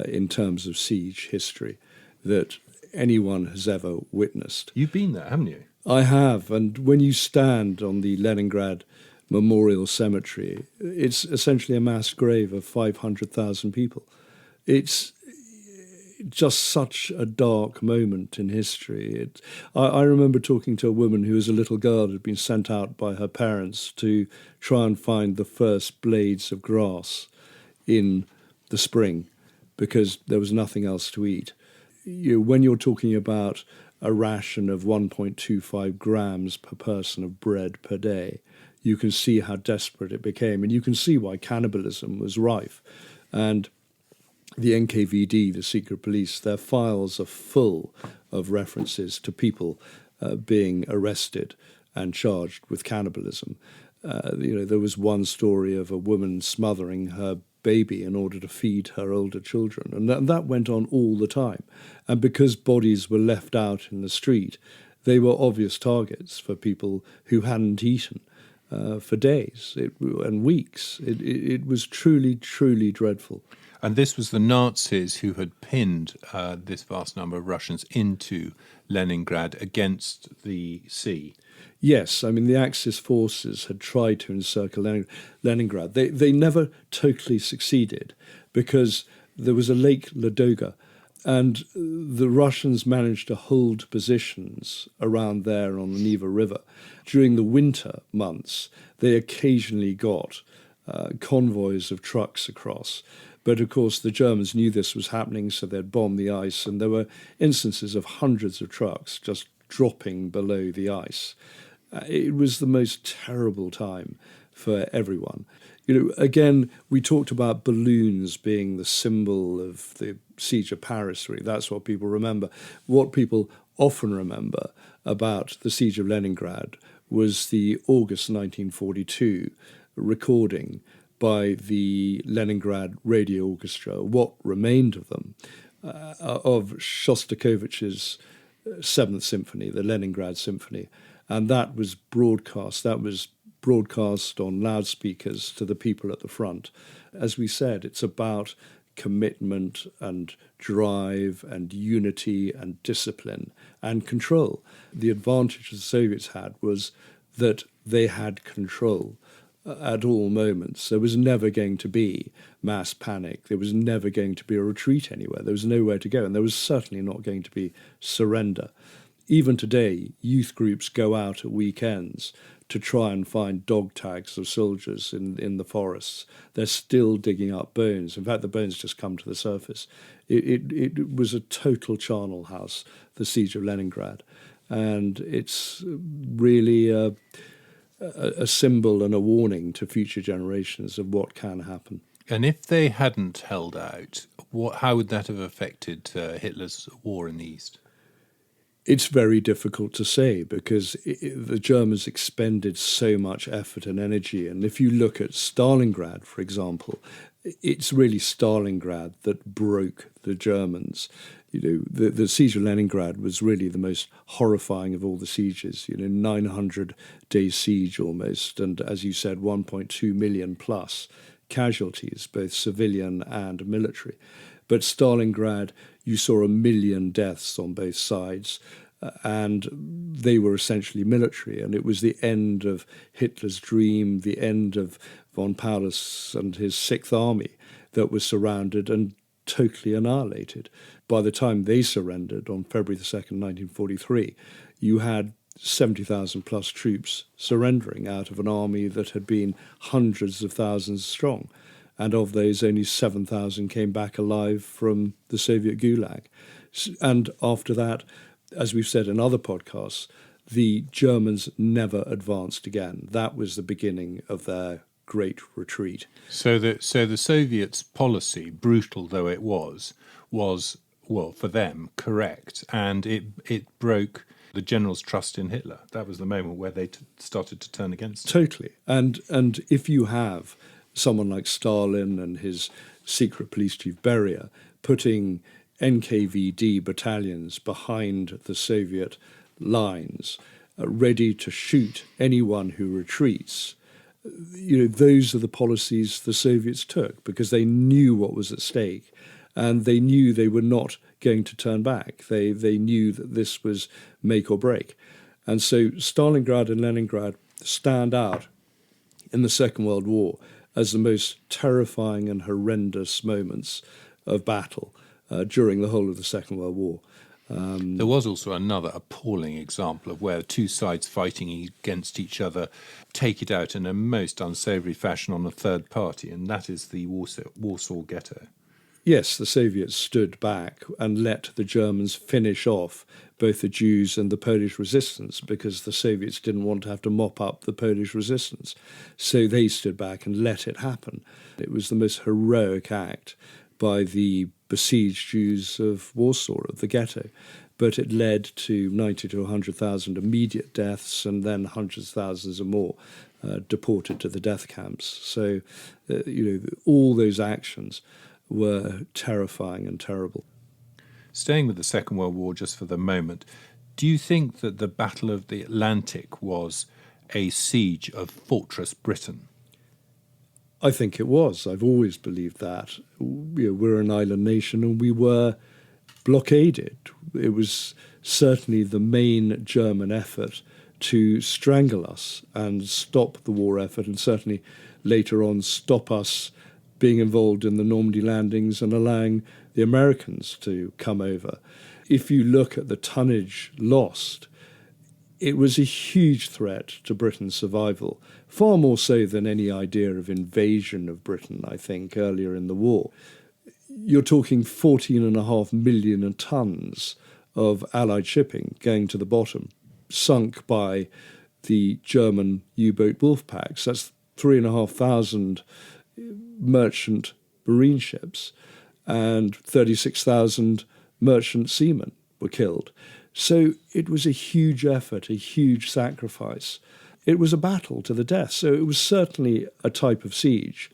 in terms of siege history that anyone has ever witnessed. You've been there, haven't you? I have, and when you stand on the Leningrad Memorial Cemetery, it's essentially a mass grave of 500,000 people. It's just such a dark moment in history. I remember talking to a woman who was a little girl who had been sent out by her parents to try and find the first blades of grass in the spring because there was nothing else to eat. When you're talking about a ration of 1.25 grams per person of bread per day, you can see how desperate it became, and you can see why cannibalism was rife. And the NKVD, the secret police, their files are full of references to people being arrested and charged with cannibalism. There was one story of a woman smothering her baby in order to feed her older children, and that went on all the time. And because bodies were left out in the street, they were obvious targets for people who hadn't eaten for days and weeks. It was truly, truly dreadful. And this was the Nazis who had pinned this vast number of Russians into Leningrad against the sea. Yes, I mean, the Axis forces had tried to encircle Leningrad. They never totally succeeded because there was a Lake Ladoga, and the Russians managed to hold positions around there on the Neva River. During the winter months, they occasionally got convoys of trucks across. But of course, the Germans knew this was happening, so they'd bomb the ice, and there were instances of hundreds of trucks just dropping below the ice. It was the most terrible time for everyone. Again, we talked about balloons being the symbol of the Siege of Paris, really. That's what people remember. What people often remember about the Siege of Leningrad was the August 1942 recording by the Leningrad Radio Orchestra, what remained of them, of Shostakovich's Seventh Symphony, the Leningrad Symphony. And that was broadcast. That was broadcast on loudspeakers to the people at the front. As we said, it's about commitment and drive and unity and discipline and control. The advantage the Soviets had was that they had control at all moments. There was never going to be mass panic. There was never going to be a retreat anywhere. There was nowhere to go, and there was certainly not going to be surrender. Even today, youth groups go out at weekends to try and find dog tags of soldiers in the forests. They're still digging up bones. In fact, the bones just come to the surface. It was a total charnel house, the Siege of Leningrad. And it's really a symbol and a warning to future generations of what can happen. And if they hadn't held out, how would that have affected Hitler's war in the East? It's very difficult to say because the Germans expended so much effort and energy. And if you look at Stalingrad, for example, it's really Stalingrad that broke the Germans. The siege of Leningrad was really the most horrifying of all the sieges. 900-day siege almost, and as you said, 1.2 million plus casualties, both civilian and military. But Stalingrad, you saw 1 million deaths on both sides, and they were essentially military. And it was the end of Hitler's dream, the end of von Paulus and his Sixth Army that was surrounded and totally annihilated. By the time they surrendered on February the 2nd, 1943, you had 70,000 plus troops surrendering out of an army that had been hundreds of thousands strong. And of those, only 7,000 came back alive from the Soviet Gulag. And after that, as we've said in other podcasts, the Germans never advanced again. That was the beginning of their great retreat. So the Soviets' policy, brutal though it was well, for them, correct, and it broke the generals' trust in Hitler. That was the moment where they started to turn against him. Totally. And if you have someone like Stalin and his secret police chief Beria putting NKVD battalions behind the Soviet lines, ready to shoot anyone who retreats, those are the policies the Soviets took because they knew what was at stake and they knew they were not going to turn back. They knew that this was make or break. And so Stalingrad and Leningrad stand out in the Second World War as the most terrifying and horrendous moments of battle during the whole of the Second World War. There was also another appalling example of where two sides fighting against each other take it out in a most unsavoury fashion on a third party, and that is the Warsaw Ghetto. Yes, the Soviets stood back and let the Germans finish off both the Jews and the Polish resistance because the Soviets didn't want to have to mop up the Polish resistance. So they stood back and let it happen. It was the most heroic act by the besieged Jews of Warsaw, of the ghetto. But it led to 90 to 100,000 immediate deaths and then hundreds of thousands or more deported to the death camps. So, all those actions were terrifying and terrible. Staying with the Second World War just for the moment, do you think that the Battle of the Atlantic was a siege of Fortress Britain? I think it was. I've always believed that. We're an island nation and we were blockaded. It was certainly the main German effort to strangle us and stop the war effort, and certainly later on stop us being involved in the Normandy landings and allowing the Americans to come over. If you look at the tonnage lost, it was a huge threat to Britain's survival, far more so than any idea of invasion of Britain, I think, earlier in the war. You're talking 14.5 million tons of Allied shipping going to the bottom, sunk by the German U-boat wolf packs. That's 3,500 merchant marine ships, and 36,000 merchant seamen were killed. So it was a huge effort, a huge sacrifice. It was a battle to the death, so it was certainly a type of siege.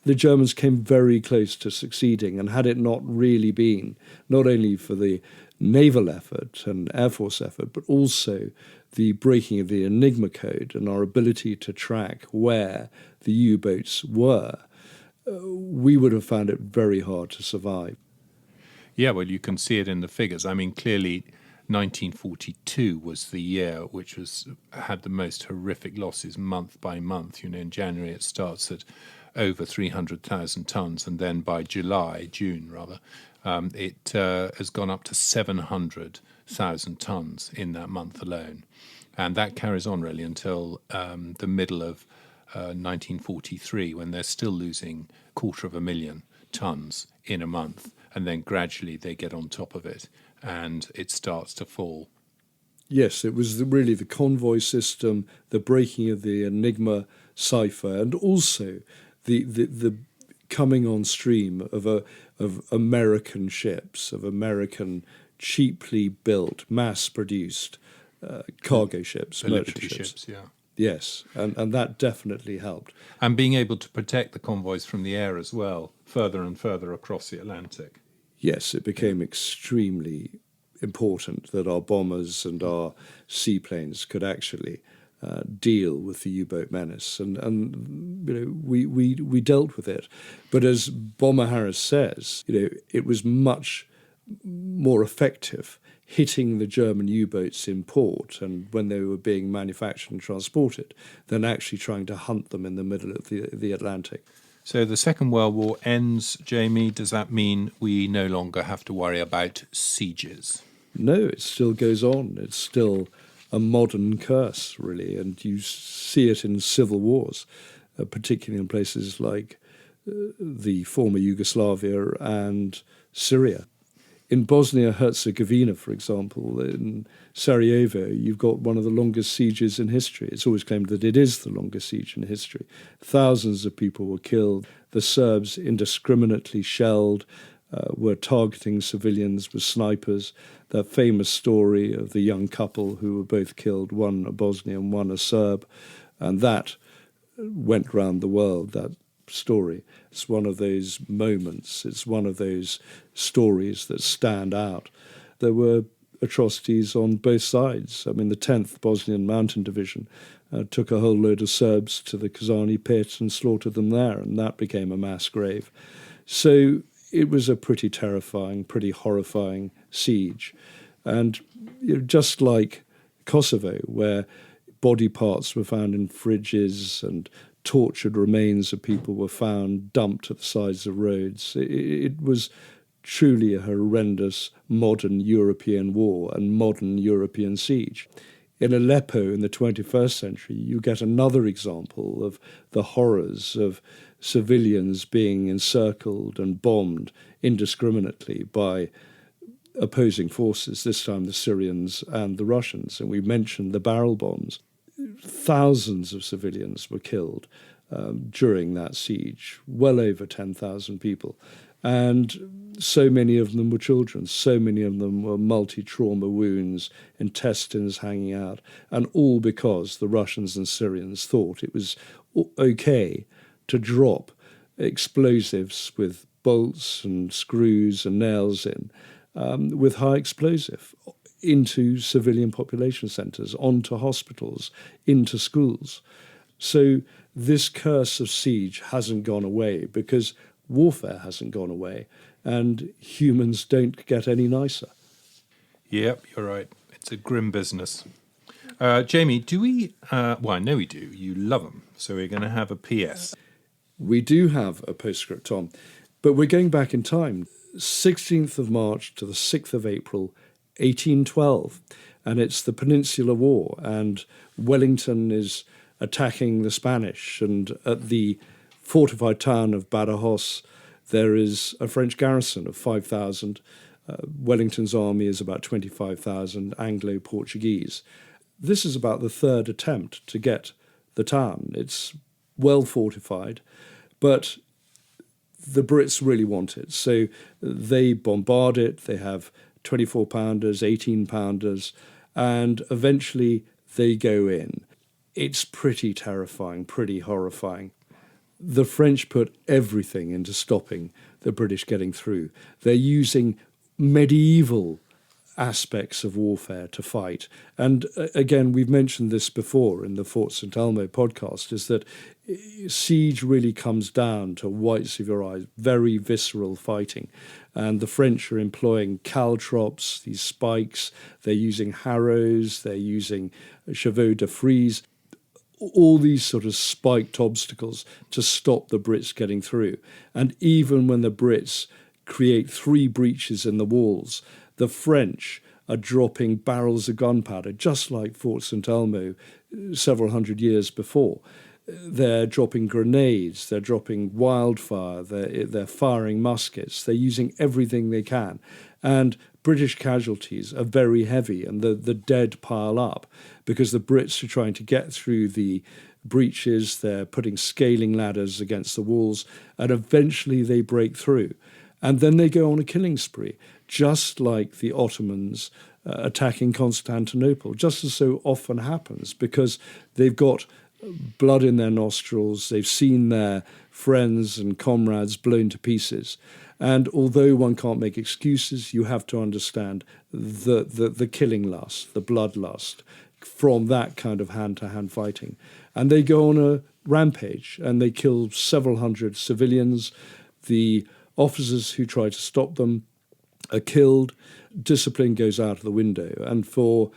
The Germans came very close to succeeding, and had it not really been, not only for the naval effort and Air Force effort, but also the breaking of the Enigma code and our ability to track where the U-boats were, we would have found it very hard to survive. Yeah, well, you can see it in the figures. I mean, clearly 1942 was the year which had the most horrific losses month by month. In January it starts at over 300,000 tons, and then by June, it has gone up to 700,000 tons in that month alone. And that carries on really until the middle of 1943, when they're still losing 250,000 tons in a month, and then gradually they get on top of it and it starts to fall. Yes, it was really the convoy system, the breaking of the Enigma cipher, and also the coming on stream of American ships, of American cheaply built, mass-produced cargo ships, merchant ships. Yeah. Yes, and that definitely helped. And being able to protect the convoys from the air as well, further and further across the Atlantic. Yes, it became extremely important that our bombers and our seaplanes could actually deal with the U-boat menace, and we dealt with it. But as Bomber Harris says, it was much more effective hitting the German U-boats in port and when they were being manufactured and transported than actually trying to hunt them in the middle of the Atlantic. So the Second World War ends, Jamie. Does that mean we no longer have to worry about sieges? No, it still goes on. It's still a modern curse, really, and you see it in civil wars, particularly in places like the former Yugoslavia and Syria. In Bosnia-Herzegovina, for example, in Sarajevo, you've got one of the longest sieges in history. It's always claimed that it is the longest siege in history. Thousands of people were killed. The Serbs indiscriminately shelled, were targeting civilians with snipers. That famous story of the young couple who were both killed, one a Bosnian, one a Serb, and that went round the world, that story. It's one of those moments. It's one of those stories that stand out. There were atrocities on both sides. I mean, the 10th Bosnian Mountain Division took a whole load of Serbs to the Kazani pit and slaughtered them there, and that became a mass grave. So it was a pretty terrifying, pretty horrifying siege. And just like Kosovo, where body parts were found in fridges and tortured remains of people were found dumped at the sides of roads. It was truly a horrendous modern European war and modern European siege. In Aleppo in the 21st century, you get another example of the horrors of civilians being encircled and bombed indiscriminately by opposing forces, this time the Syrians and the Russians. And we mentioned the barrel bombs. Thousands of civilians were killed during that siege, well over 10,000 people. And so many of them were children, so many of them were multi-trauma wounds, intestines hanging out, and all because the Russians and Syrians thought it was okay to drop explosives with bolts and screws and nails in, with high explosive, into civilian population centres, onto hospitals, into schools. So this curse of siege hasn't gone away because warfare hasn't gone away and humans don't get any nicer. Yep, you're right. It's a grim business. Jamie, do we... well, I know we do. You love them. So we're going to have a PS. We do have a postscript, Tom, but we're going back in time. 16th of March to the 6th of April, 1812, and it's the Peninsular War, and Wellington is attacking the Spanish, and at the fortified town of Badajoz there is a French garrison of 5,000. Wellington's army is about 25,000 Anglo-Portuguese. This is about the third attempt to get the town. It's well fortified, but the Brits really want it, so they bombard it. They have 24-pounders, 18-pounders, and eventually they go in. It's pretty terrifying, pretty horrifying. The French put everything into stopping the British getting through. They're using medieval aspects of warfare to fight. And again, we've mentioned this before in the Fort St. Elmo podcast, is that siege really comes down to whites of your eyes, very visceral fighting. And the French are employing caltrops, these spikes. They're using harrows. They're using chevaux de frise, all these sort of spiked obstacles to stop the Brits getting through. And even when the Brits create 3 breaches in the walls, the French are dropping barrels of gunpowder, just like Fort St. Elmo several hundred years before. They're dropping grenades, they're dropping wildfire, they're firing muskets, they're using everything they can. And British casualties are very heavy, and the dead pile up because the Brits are trying to get through the breaches. They're putting scaling ladders against the walls, and eventually they break through. And then they go on a killing spree, just like the Ottomans attacking Constantinople, just as so often happens, because they've got blood in their nostrils, they've seen their friends and comrades blown to pieces. And although one can't make excuses, you have to understand the killing lust, the bloodlust from that kind of hand-to-hand fighting. And they go on a rampage and they kill several hundred civilians. The officers who try to stop them are killed. Discipline goes out of the window. And for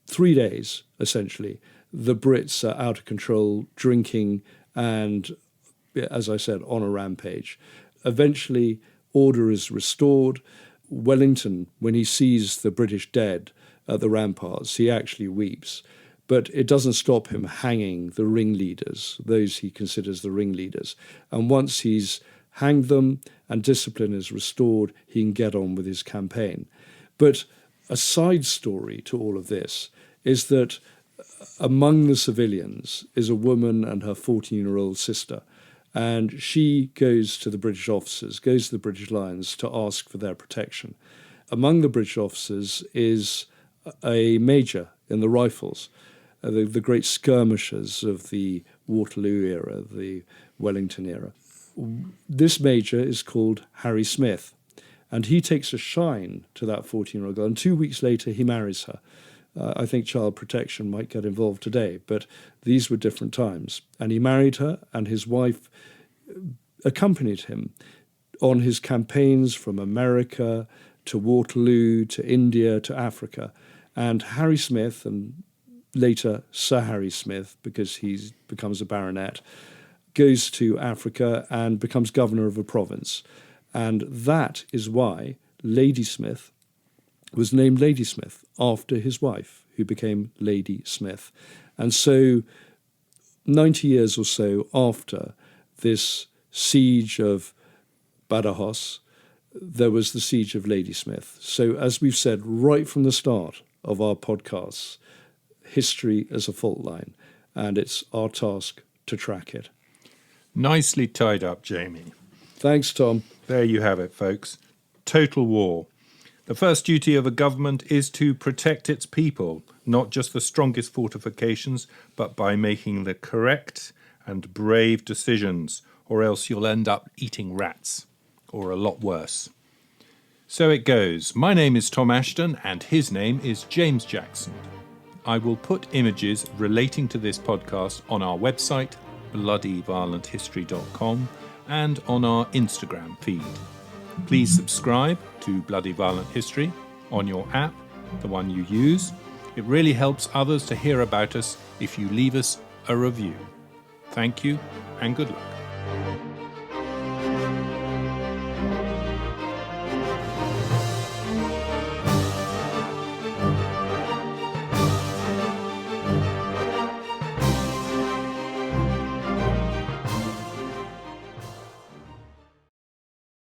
3 days, essentially, the Brits are out of control, drinking and, as I said, on a rampage. Eventually, order is restored. Wellington, when he sees the British dead at the ramparts, he actually weeps. But it doesn't stop him hanging the ringleaders, those he considers the ringleaders. And once he's hanged them and discipline is restored, he can get on with his campaign. But a side story to all of this is that among the civilians is a woman and her 14-year-old sister. And she goes to the British officers, goes to the British lines to ask for their protection. Among the British officers is a major in the Rifles, the great skirmishers of the Waterloo era, the Wellington era. This major is called Harry Smith, and he takes a shine to that 14-year-old girl, and 2 weeks later he marries her. I think child protection might get involved today, but these were different times. And he married her, and his wife accompanied him on his campaigns from America to Waterloo, to India, to Africa. And Harry Smith, and later Sir Harry Smith, because he becomes a baronet, goes to Africa and becomes governor of a province. And that is why Lady Smith was named Lady Smith after his wife, who became Lady Smith. And so 90 years or so after this siege of Badajoz, there was the siege of Ladysmith. So as we've said right from the start of our podcasts, history is a fault line, and it's our task to track it. Nicely tied up, Jamie. Thanks, Tom. There you have it, folks. Total war. The first duty of a government is to protect its people, not just the strongest fortifications, but by making the correct and brave decisions, or else you'll end up eating rats, or a lot worse. So it goes. My name is Tom Ashton, and his name is James Jackson. I will put images relating to this podcast on our website, bloodyviolenthistory.com, and on our Instagram feed. Please subscribe to Bloody Violent History on your app, the one you use. It really helps others to hear about us if you leave us a review. Thank you and good luck.